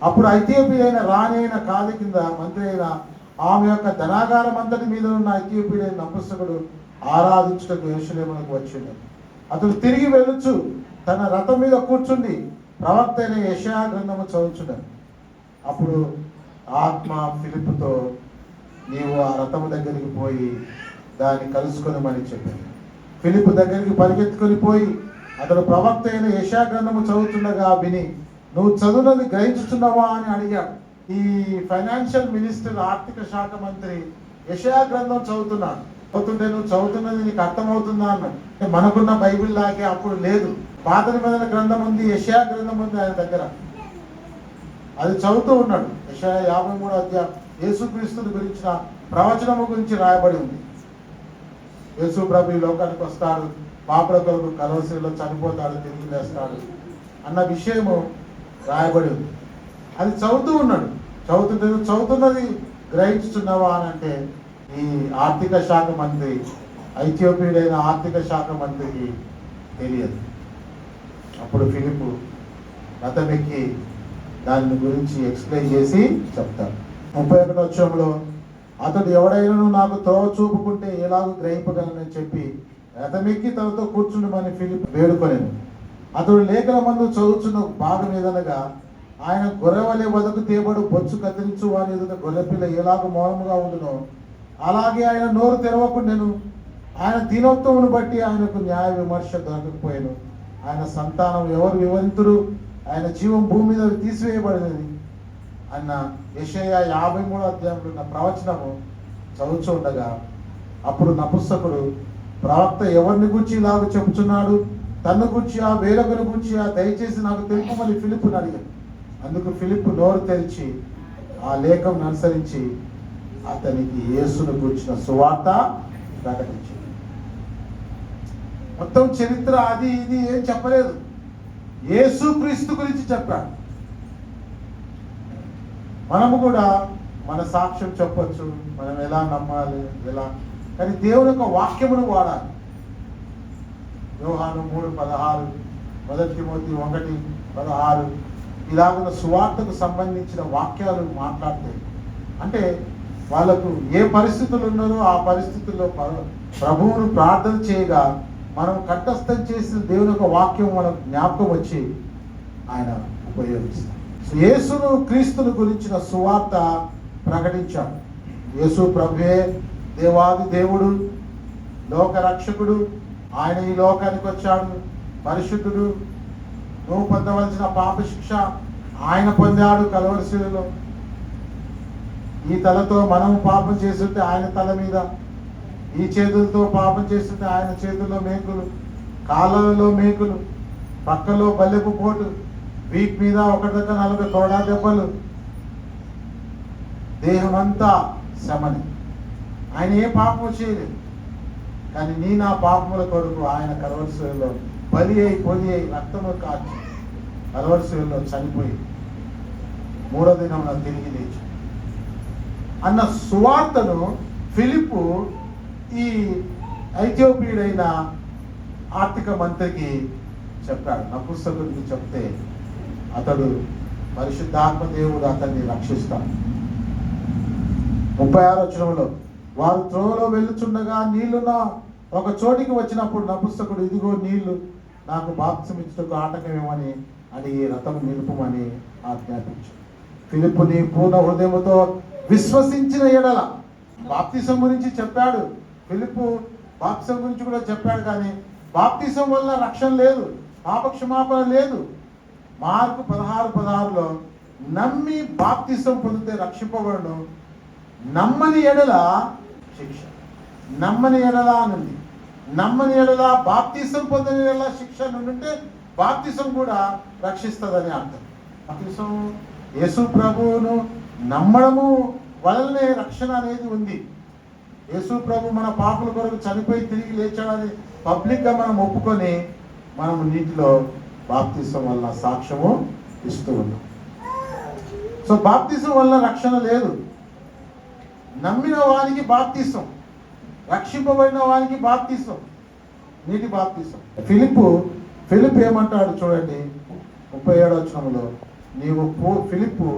అప్పుడు ఐథియోపియైన రాణి అయిన కాలి కింద మంత్రి అయిన ఆమె యొక్క ధనాగారం అంతటి మీద ఉన్న ఐథియోపియైన నపుంసకుడు ఆరాధించుటకు యెరూషలేమునకు వచ్చిండు. అతడు తిరిగి వెళ్ళొచ్చు తన రథం మీద కూర్చుండి ప్రవక్త అయిన యెషయా గ్రంథము చదువుచున్నాడు. అప్పుడు ఆత్మ ఫిలిప్పుతో నీవు ఆ రథము దగ్గరికి పోయి దాన్ని కలుసుకొనమని చెప్పింది. ఫిలిప్పు దగ్గరికి పరిగెత్తుకొని పోయి అతడు ప్రవక్త అయిన యెషయా గ్రంథము చదువుతుండగా విని, నువ్వు చదువునది గ్రహించుచున్నావా అని అడిగాడు. ఈ ఫైనాన్షియల్ మినిస్టర్, ఆర్థిక శాఖ మంత్రి యెషయా గ్రంథం చదువుతున్నాడు. చదువుతుంటే నువ్వు చదువుతున్నది నీకు అర్థమవుతుందా అన్నాడు. మనకున్న బైబిల్ లాగే అప్పుడు లేదు. పాత నిబంధన గ్రంథం ఉంది, యెషయా గ్రంథం ఉంది ఆయన దగ్గర. అది చదువుతూ ఉన్నాడు. యెషయా 53వ అధ్యాయం యేసుక్రీస్తుని గురించిన ప్రవచనము గురించి రాయబడి ఉంది. యేసు ప్రభు ఈ లోకానికి వస్తాడు, పాపుల కొరకు కలవసిలో చనిపోతాడు, తిరిగి లేస్తాడు అన్న విషయము రాయబడి ఉంది. అది చదువుతూ ఉన్నాడు. చదువుతుంటే చదువుతున్నది గ్రహించుతున్నావా అని అంటే ఈ ఆర్థిక శాఖ మంత్రి, ఐథియోపియుడైన ఆర్థిక శాఖ మంత్రికి తెలియదు. అప్పుడు ఫిలిప్పు రథమెక్కి దాని గురించి ఎక్స్ప్లెయిన్ చేసి చెప్తాడు. 31వ వచనంలో, అతడు ఎవడైనా నాకు త్రోవ చూపుకుంటే ఎలాగో గ్రహింపగలనని చెప్పి రథమెక్కి తనతో కూర్చుండమని ఫిలిప్ వేడుకొనెను. అతడు లేఖన మందు చదువుచున్న భాగం ఏదనగా, ఆయన గొర్రెవలే వదకు తేబడు బొచ్చు కత్తిరించు వాని ఎదుట గొర్రెపిల్ల ఎలాగో మౌనముగా ఉండునో అలాగే ఆయన నోరు తెరవకుండాను. ఆయన దీనత్వమును బట్టి ఆయనకు న్యాయ విమర్శ దొరకకపోయాను. ఆయన సంతానం ఎవరు వివరింతురు? ఆయన జీవం భూమి మీద తీసివేయబడినది అన్న యెషయా 53వ అధ్యాయంలో ఉన్న ప్రవచనము చదువుతూ ఉండగా, అప్పుడు నపుంసకుడు ప్రవక్త ఎవరిని గురించి ఇలాగ చెబుతున్నాడు, తన్ను గురించి ఆ వేరొకరి గురించి దయచేసి నాకు తెలుపమని ఫిలిప్పుని అడిగాడు. అందుకు ఫిలిప్పు నోరు తెరిచి ఆ లేఖను అనుసరించి అతనికి యేసును గురించిన సువార్త ప్రకటించింది. మొత్తం చరిత్ర అది ఇది ఏం చెప్పలేదు, యేసు క్రీస్తు గురించి చెప్పాడు. మనము కూడా మన సాక్ష్యం చెప్పొచ్చు, మనం ఎలా నమ్మాలి ఎలా, కానీ దేవుని యొక్క వాక్యమును వాడాలి. యోహాను 3:16, 1 తిమోతి 1:16 ఇలాగున్న సువార్తకు సంబంధించిన వాక్యాలు మాట్లాడతాయి. అంటే వాళ్ళకు ఏ పరిస్థితులు ఉన్నారో ఆ పరిస్థితుల్లో ప్రభువును ప్రార్థన చేయగా మనం కంఠస్థం చేసిన దేవుని యొక్క వాక్యం మనకు జ్ఞాపకం వచ్చి ఆయన ఉపయోగిస్తాం. యేసును క్రీస్తును గురించిన సువార్త ప్రకటించాడు. యేసు ప్రభువే దేవాది దేవుడు, లోక రక్షకుడు. ఆయన ఈ లోకానికి వచ్చాడు, పరిశుద్ధుడు. నువ్వు పొందవలసిన పాప శిక్ష ఆయన పొందాడు కల్వరి శిలువలో. ఈ తలతో మనం పాపం చేస్తుంటే ఆయన తల మీద, ఈ చేతులతో పాపం చేస్తుంటే ఆయన చేతుల్లో మేకులు, కాళ్ళలో మేకులు, పక్కలో బల్లెపు పోటు, వీక్ మీద 1-4 తోడా దెబ్బలు, దేహమంతా శ్రమని. ఆయన ఏ పాపము చేయలేదు, కానీ నీ నా పాపముల కొరకు ఆయన కల్వరి శిలువలో బలి అయి పొలి అయి రక్తము కాచి కల్వరి శిలువలో చనిపోయి 3వ దినమున తిరిగి లేచి అన్న సువార్తను ఫిలిప్పు ఈ ఐథియోపియుడైన ఆర్థిక మంత్రికి చెప్పాడు. నపుంసకుడికి చెప్తే అతడు పరిశుద్ధాత్మ దేవుడు అతన్ని రక్షిస్తాడు. 36వ వచనంలో, వారు త్రోవలో వెళ్ళుచుండగా నీళ్లున్న ఒక చోటికి వచ్చినప్పుడు నపుస్తకుడు, ఇదిగో నీళ్లు, నాకు బాప్తిసమిచ్చుటకు ఆటంకమేమని అడిగి రథం నిలుపుమని ఆజ్ఞాపించు. ఫిలిప్పుని పూర్ణ హృదయముతో విశ్వసించిన ఎడల, బాప్తిసం గురించి చెప్పాడు, ఫిలిప్పు బాప్తిసం గురించి కూడా చెప్పాడు, కానీ బాప్తిసం వల్ల రక్షణ లేదు, పాపక్షమాపణ లేదు. మార్కు 16:16లో నమ్మి బాప్తిసం పొందితే రక్షింపబడను, నమ్మని ఎడల శిక్ష. నమ్మని ఎడల అనుంది, నమ్మని ఎడల బాప్తిసం పొందిన ఎడల శిక్ష నుండి బాప్తిసం కూడా రక్షిస్తుందని అర్థం. బాప్తిసం యేసు ప్రభువును నమ్మడము వలనే రక్షణ అనేది ఉంది. యేసు ప్రభు మన పాపుల కొరకు చనిపోయి తిరిగి లేచాడని పబ్లిక్గా మనం ఒప్పుకొని మనము నీటిలో బాప్తిసం వల్ల సాక్ష్యము ఇస్తూ ఉన్నాం. సో బాప్తిసం వల్ల రక్షణ లేదు. నమ్మిన వారికి బాప్తిసం, రక్షింపబడిన వారికి బాప్తిసం, నీటి బాప్తిసం. ఫిలిప్ ఏమంటాడు చూడండి, 37వ వచనంలో, ఫిలిప్పు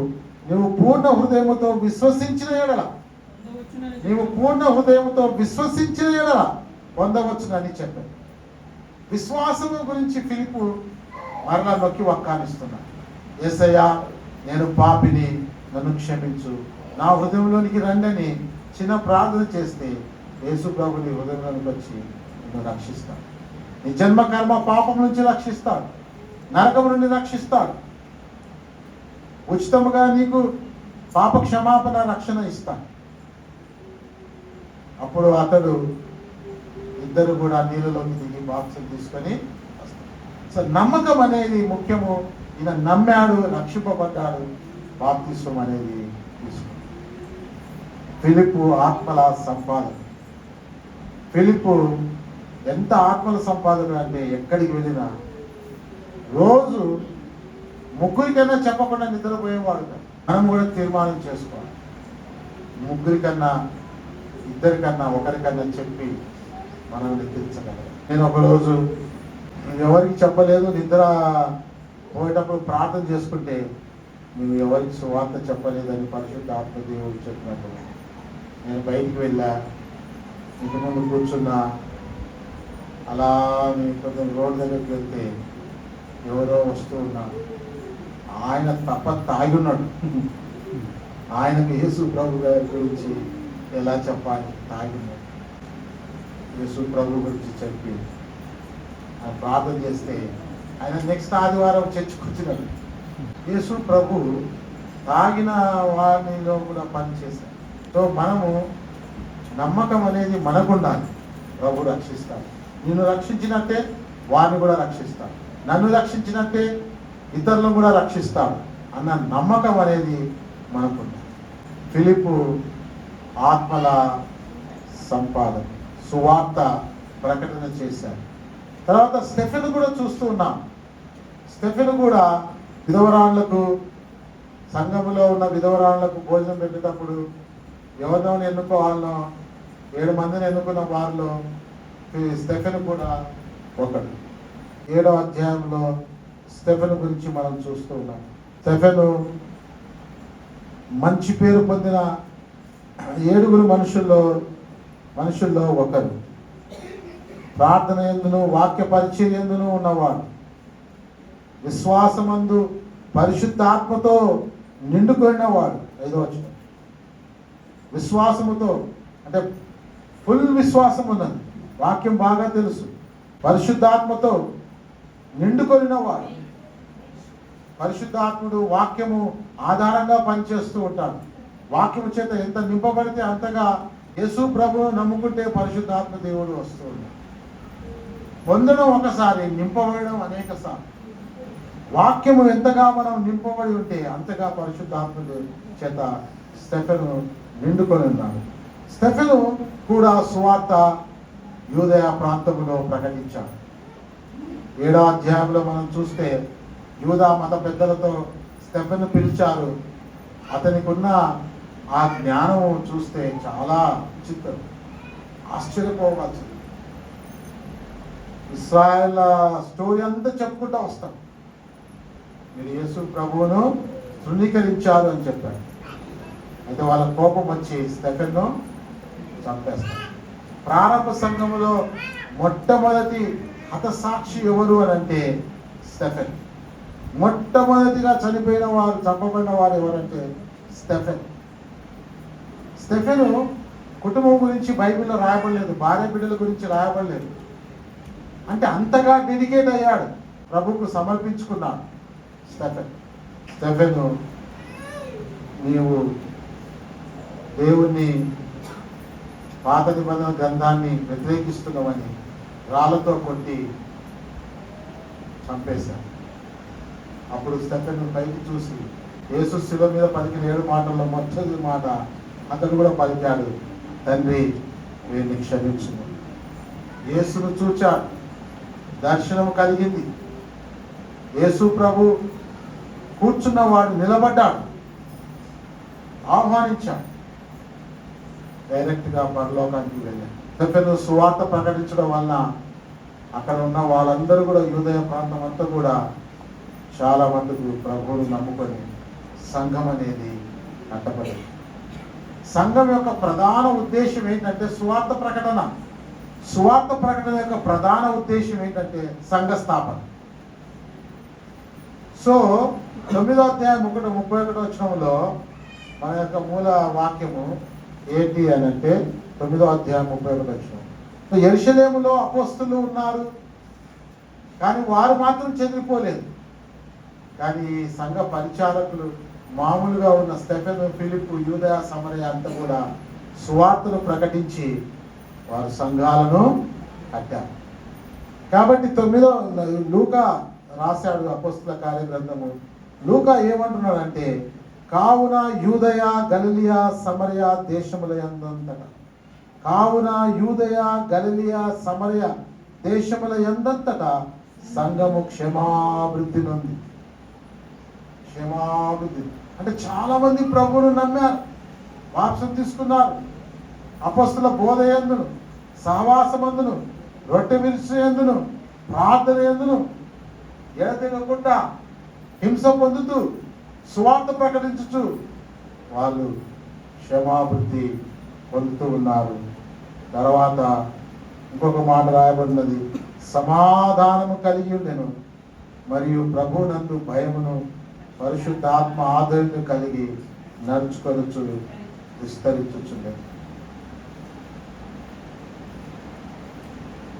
నీవు పూర్ణ హృదయముతో విశ్వసించిన ఎడల, నీవు పూర్ణ హృదయముతో విశ్వసించిన ఎడల పొందవచ్చునని చెప్పాడు. విశ్వాసము గురించి ఫిలిప్పు మరలా నొక్కి వక్కానిస్తున్నాడు. యేసయ్యా, నేను పాపిని, నన్ను క్షమించు, నా హృదయంలోనికి రండని చిన్న ప్రార్థన చేస్తే యేసు ప్రభు నీ హృదయంలోనికి వచ్చి నిన్ను రక్షిస్తాడు. నీ జన్మ కర్మ పాపం నుంచి రక్షిస్తాడు, నరకం నుండి రక్షిస్తాడు, ఉచితముగా నీకు పాప క్షమాపణ రక్షణ ఇస్తాడు. అప్పుడు అతడు ఇద్దరు కూడా నీళ్ళలోకి దిగి బాప్తిసం తీసుకొని వస్తాడు. సో నమ్మకం అనేది ముఖ్యము. ఈయన నమ్మాడు, రక్షింపబడ్డాడు, బాప్తిసం అనేది తీసుకున్నాడు. ఫిలిప్పు ఆత్మల సంపాదన. ఫిలిప్పు ఎంత ఆత్మల సంపాదన అంటే ఎక్కడికి వెళ్ళినా రోజు ముగ్గురికన్నా చెప్పకుండా నిద్రపోయేవాడు. మనం కూడా తీర్మానం చేసుకోవాలి, ముగ్గురికన్నా, ఇద్దరికన్నా, ఒకరికన్నా చెప్పి మనం నిద్రించగలం. నేను ఒకరోజు ఎవరికి చెప్పలేదు, నిద్ర పోయేటప్పుడు ప్రార్థన చేసుకుంటే, నువ్వు ఎవరికి సువార్త చెప్పలేదని పరిశుద్ధ ఆత్మదేవుడు చెప్పినప్పుడు నేను బయటికి వెళ్ళా, ఇంటి ముందు కూర్చున్నా. అలా కొంచెం రోడ్ దగ్గరికి వెళ్తే ఎవరో వస్తూ ఉన్నారు. ఆయన తప్ప తాగి ఉన్నాడు. ఆయనకు యేసు ప్రభు గారి గురించి ఎలా చెప్పాలి, తాగి ఉన్నాడు. యేసు ప్రభు గురించి చెప్పి ఆయన ప్రార్థన చేస్తే ఆయన నెక్స్ట్ ఆదివారం చర్చకొచ్చినాడు. యేసు ప్రభు తాగిన వారిలో కూడా పనిచేశాడు. సో మనము నమ్మకం అనేది మనకు ఉండాలి. ప్రభు రక్షిస్తాడు. నిన్ను రక్షించినట్టే వారిని కూడా రక్షిస్తాడు, నన్ను రక్షించినట్టే ఇతరులను కూడా రక్షిస్తాడు అన్న నమ్మకం అనేది మనకు ఉండాలి. ఫిలిప్పు ఆత్మల సంపాదన, సువార్త ప్రకటన చేశారు. తర్వాత స్టెఫెను కూడా చూస్తూ ఉన్నాం. స్టెఫెను కూడా విధవరాళ్లకు, సంఘములో ఉన్న విధవరాళ్లకు భోజనం పెట్టేటప్పుడు ఎవరినో ఎన్నుకోవాలనో 7 మందిని ఎన్నుకున్న వారిలో స్టెఫెను కూడా ఒకడు. 7వ అధ్యాయంలో స్టెఫెను గురించి మనం చూస్తూ ఉన్నాం. స్టెఫెను మంచి పేరు పొందిన 7 మనుషుల్లో ఒకరు. ప్రార్థన యందును వాక్య పరిచర్య యందును ఉన్నవాడు, విశ్వాసమందు పరిశుద్ధాత్మతో నిండుకొనినవాడు. 5వ వచనం. విశ్వాసముతో అంటే ఫుల్ విశ్వాసం ఉన్నది, వాక్యం బాగా తెలుసు. పరిశుద్ధాత్మతో నిండుకొనినవాడు. పరిశుద్ధాత్ముడు వాక్యము ఆధారంగా పనిచేస్తూ ఉంటాడు. వాక్యము చేత ఎంత నింపబడితే అంతగా యేసు ప్రభువు నమ్ముకుంటే పరిశుద్ధాత్మ దేవుడు వస్తూ ఉన్నాడు. పొందడం ఒకసారి, నింపబడడం అనేక సార్లు. వాక్యము ఎంతగా మనం నింపబడి ఉంటే అంతగా పరిశుద్ధాత్మ చేత స్టెఫెను నిండుకొని ఉన్నాడు. స్టెఫెను కూడా సువార్త యూదయ ప్రాంతంలో ప్రకటించాడు. 7వ అధ్యాయంలో మనం చూస్తే యూదా మత పెద్దలతో స్టెఫెను పిలిచారు. అతనికి ఉన్న ఆ జ్ఞానం చూస్తే చాలా చిత్రం, ఆశ్చర్యపోవాల్సింది. ఇశ్రాయేల్ స్టోరీ అంతా చెప్పుకుంటూ వస్తాం. మీరు యేసు ప్రభువును తృణీకరించారు అని చెప్పారు. అయితే వాళ్ళ కోపం వచ్చి స్టెఫెన్ను చంపేస్తారు. ప్రారంభ సంఘములో మొట్టమొదటి హతసాక్షి ఎవరు అని అంటే స్టెఫెన్. మొట్టమొదటిగా చనిపోయిన వారు, చంపబడిన వారు ఎవరంటే స్టెఫెన్. స్టెఫెను కుటుంబం గురించి బైబిల్లో రాయబడలేదు, భార్య బిడ్డల గురించి రాయబడలేదు. అంటే అంతగా డెడికేట్ అయ్యాడు, ప్రభుకు సమర్పించుకున్నాడు స్టెఫెను. నీవు దేవుణ్ణి, పాత నిబంధన గ్రంథాన్ని వ్యతిరేకిస్తున్నామని రాళ్లతో కొట్టి చంపేశాడు. అప్పుడు స్టెఫెను పైకి చూసి యేసు శిలువ మీద పలికిన 7 మాటల్లో మొదటి మాట అతను కూడా పలికాడు, తండ్రి వీరిని క్షమించుము. యేసును చూచాడు, దర్శనం కలిగింది. యేసు ప్రభు కూర్చున్నవాడు నిలబడ్డాడు, ఆహ్వానించాడు, డైరెక్ట్గా పరలోకానికి వెళ్ళాడు. స్టెఫెను సువార్త ప్రకటించడం వలన అక్కడ ఉన్న వాళ్ళందరూ కూడా, యూదయ ప్రాంతం అంతా కూడా చాలా మందికి ప్రభువును నమ్ముకొని సంఘం అనేది కట్టబడింది. సంఘం యొక్క ప్రధాన ఉద్దేశం ఏంటంటే సువార్త ప్రకటన. సువార్త ప్రకటన యొక్క ప్రధాన ఉద్దేశం ఏంటంటే సంఘ స్థాపన. సో 9వ అధ్యాయం 31 వచనంలో మన యొక్క మూల వాక్యము ఏంటి అని అంటే 9వ అధ్యాయం 31 వచనం. యెరూషలేములో అపోస్తలులు ఉన్నారు, కానీ వారు మాత్రం చెదిరిపోలేదు. కానీ సంఘ పరిచారకులు మామూలుగా ఉన్న స్టెఫెను, ఫిలిప్పు, యూదయ, సమరయ అంతా కూడా సువార్తను ప్రకటించి వారు సంఘాలను కట్టారు. కాబట్టి 9వ లూకా రాశాడు అపోస్తల కార్య గ్రంథము. లూకా ఏమంటున్నాడంటే, కావున యూదయ, గలిలయ, సమరయ దేశముల యందంతటా, కావున యూదయ, గలిలయ, సమరయ దేశముల యందంతటా సంఘము క్షేమాభివృద్ధి నొంది. క్షేమాభివృద్ధి అంటే చాలా మంది ప్రభువును నమ్మారు, బాప్సం తీసుకున్నారు. అపొస్తలుల బోధ యందును, సహవాసమందును, రొట్టె విరుచు యందును, ప్రార్థన యందును ఎడతెగకుండా హింస పొందుతూ సువార్త ప్రకటించుచు వాళ్ళు క్షమాభివృద్ధి పొందుతూ ఉన్నారు. తర్వాత ఇంకొక మాట రాయబడినది, సమాధానము కలిగి ఉండెను మరియు ప్రభువునందు భయమును పరిశుద్ధాత్మ ఆదరణ కలిగి నడుచుకొనుచు విస్తరించుచుండెను.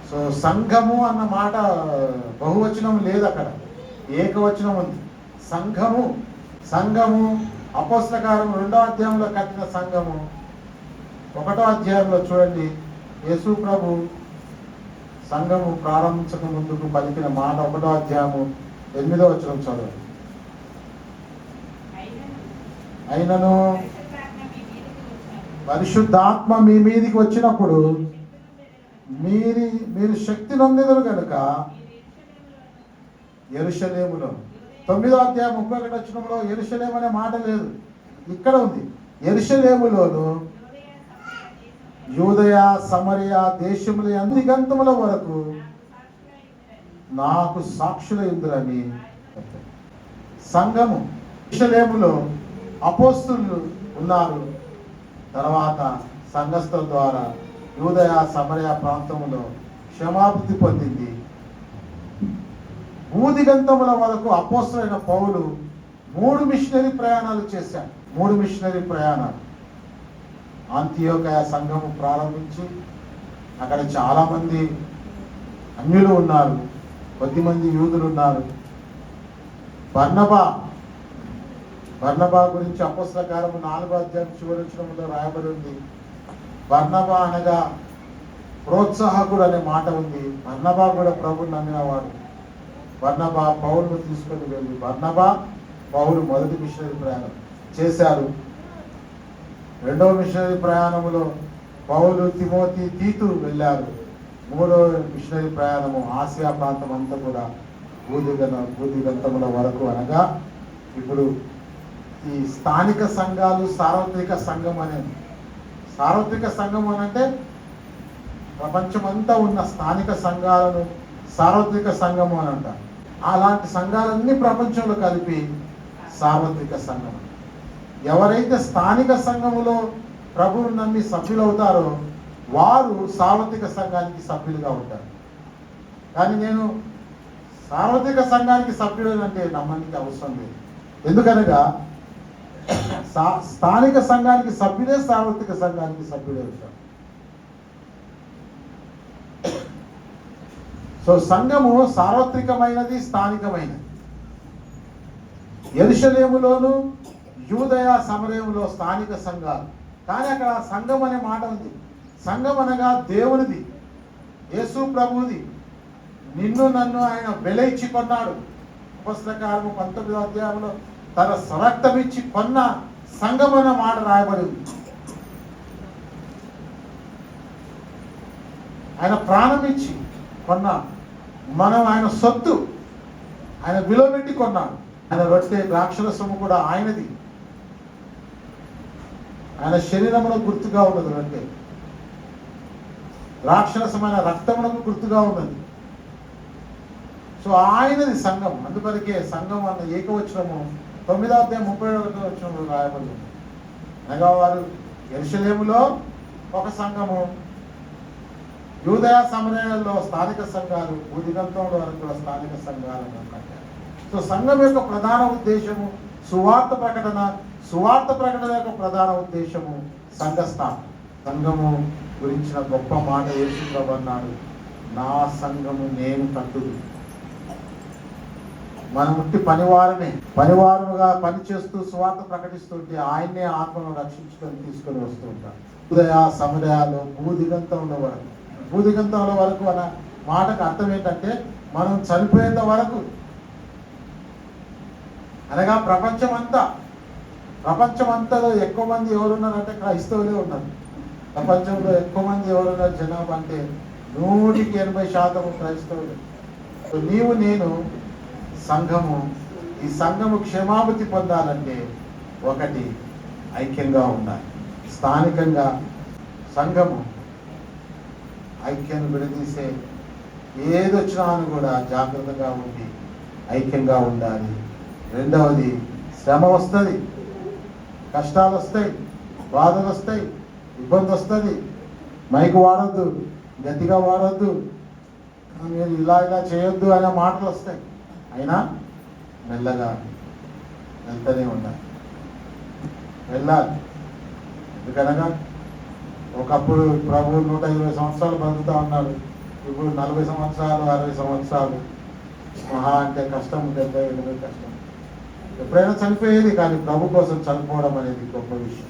సో సంఘము అన్న మాట బహువచనం లేదు, అక్కడ ఏకవచనం ఉంది. సంఘము, సంఘము అపోస్తల కార్యం 2వ అధ్యాయంలో కట్టిన సంఘము 1వ అధ్యాయంలో చూడండి, యేసు ప్రభు సంఘము ప్రారంభించక ముందుకు పలికిన మాట 1వ అధ్యాయము 8వ వచనం చదవండి. అయినను పరిశుద్ధాత్మ మీ మీదికి వచ్చినప్పుడు మీరు శక్తి నొందెదరు కనుక యెరూషలేములో, 9వ అధ్యాయం 31 వచనంలో యెరూషలేము అనే మాట లేదు, ఇక్కడ ఉంది. యెరూషలేములోను యూదయ, సమరయ దేశముల దిగంతముల వరకు నాకు సాక్షుల ఇందురని. సంఘము యెరూషలేములో అపోస్తలులు ఉన్నారు. తర్వాత సంఘస్థుల ద్వారా యూదయ, సమరయ ప్రాంతములో క్షమాభివృద్ధి పొందింది. భూదిగంతముల వరకు అపోస్తలుడైన పౌలు 3 మిషనరీ ప్రయాణాలు చేశాడు. 3 మిషనరీ ప్రయాణాలు. అంతియోకయ సంఘము ప్రారంభించి అక్కడ చాలా మంది అన్యులు ఉన్నారు, కొద్దిమంది యూదులు ఉన్నారు. బర్నబా గురించి అపోస్తల కార్యము 4వ అధ్యాయం చివరి వచనంలో రాయబడి ఉంది. బర్నబా అనగా ప్రోత్సాహకుడు అనే మాట ఉంది. బర్నబా కూడా ప్రభువుని నమ్మినవాడు. బర్నబా పౌలును తీసుకొని వెళ్ళి, బర్నబా పౌలు మొదటి మిషనరీ ప్రయాణం చేశారు. 2వ మిషనరీ ప్రయాణములో పౌలు, తిమోతి, తీతు వెళ్ళారు. 3వ మిషనరీ ప్రయాణము ఆసియా ప్రాంతం అంతా కూడా భూదిగంతముల వరకు, అనగా ఇప్పుడు ఈ స్థానిక సంఘాలు సార్వత్రిక సంఘం అనేది. సార్వత్రిక సంఘం అనంటే ప్రపంచమంతా ఉన్న స్థానిక సంఘాలను సార్వత్రిక సంఘము అని అంటారు. అలాంటి సంఘాలన్నీ ప్రపంచంలో కలిపి సార్వత్రిక సంఘం. ఎవరైతే స్థానిక సంఘములో ప్రభువును నమ్మి సభ్యులవుతారో వారు సార్వత్రిక సంఘానికి సభ్యులుగా ఉంటారు. కానీ నేను సార్వత్రిక సంఘానికి సభ్యుడు అంటే నమ్మడానికి అవసరం లేదు. ఎందుకనగా స్థానిక సంఘానికి సభ్యుడే సార్వత్రిక సంఘానికి సభ్యుడే ఉంటారు. సో సంఘము సార్వత్రికమైనది, స్థానికమైనది. యెరూషలేములోను యూదయ సమరయములో స్థానిక సంఘాలు, కానీ అక్కడ సంఘం అనే మాట ఉంది. సంఘం అనగా దేవునిది, యేసు ప్రభువుది. నిన్ను నన్ను ఆయన వెల ఇచ్చి కొన్నాడు. ఉపస్కారము 19వ అధ్యాయంలో తన రక్తం ఇచ్చి కొన్న సంఘం అన్న మాట రాయబడి ఉంది. ఆయన ప్రాణం ఇచ్చి కొన్నాడు. మనం ఆయన సొత్తు, ఆయన విలువ పెట్టి కొన్నాడు. ఆయన రొట్టె ద్రాక్షరసము కూడా ఆయనది. ఆయన శరీరమును గుర్తుగా ఉన్నది రొట్టె, ద్రాక్షరసమైన రక్తమునకు గుర్తుగా ఉన్నది. సో ఆయనది సంఘం. అందుకొరకే సంఘం అన్న ఏకవచనము 9వ అధ్యాయం 31వ వచనంలో రాయబడి ఉంది. అనగా వారు యెరూషలేములో ఒక సంఘము, యూదయ సమరయాల్లో స్థానిక సంఘాలు, భూదిగంతంలో వరకు కూడా స్థానిక సంఘాలను కట్టారు. సో సంఘం యొక్క ప్రధాన ఉద్దేశము సువార్త ప్రకటన. సువార్త ప్రకటన యొక్క ప్రధాన ఉద్దేశము సంఘ స్థాపన. సంఘము గురించిన గొప్ప మాట యేసు ప్రభువు అన్నాడు, నా సంఘము నేను కట్టుదు. మనం ఉట్టి పనివారముగా పనిచేస్తూ సువార్త ప్రకటిస్తుంటే ఆయన్నే ఆత్మను రక్షించుకొని తీసుకొని వస్తూ ఉంటారు. ఉదయ సమరయాలు భూదిగంతంలో వరకు. భూదిగంతంలో వరకు అన్న మాటకు అర్థం ఏంటంటే మనం చనిపోయేంత వరకు, అనగా ప్రపంచమంతలో ఎక్కువ మంది ఎవరున్నారంటే క్రైస్తవులే ఉన్నారు. ప్రపంచంలో ఎక్కువ మంది ఎవరున్నారు జనాభా అంటే 100% క్రైస్తవులు. నీవు నేను సంఘము, ఈ సంఘము క్షేమాభివృద్ధి పొందాలంటే ఒకటి ఐక్యంగా ఉండాలి. స్థానికంగా సంఘము ఐక్యాన్ని విడదీసే ఏదొచ్చినా అని కూడా జాగ్రత్తగా ఉండి ఐక్యంగా ఉండాలి. రెండవది శ్రమ వస్తుంది, కష్టాలు వస్తాయి, బాధలు వస్తాయి, ఇబ్బంది వస్తుంది. మైకు వాడొద్దు, గట్టిగా వాడొద్దు, మీరు ఇలా చేయొద్దు అనే మాటలు వస్తాయి. అయినా మెల్లగా వెళ్తూనే ఉండాలి, వెళ్ళాలి. ఎందుకనగా ఒకప్పుడు ప్రభువు 120 సంవత్సరాలు బతుకుతా ఉన్నాడు. ఇప్పుడు 40 సంవత్సరాలు 60 సంవత్సరాలు మహా అంటే కష్టం, 70-80 కష్టం. ఎప్పుడైనా చనిపోయేది, కానీ ప్రభు కోసం చనిపోవడం అనేది గొప్ప విషయం.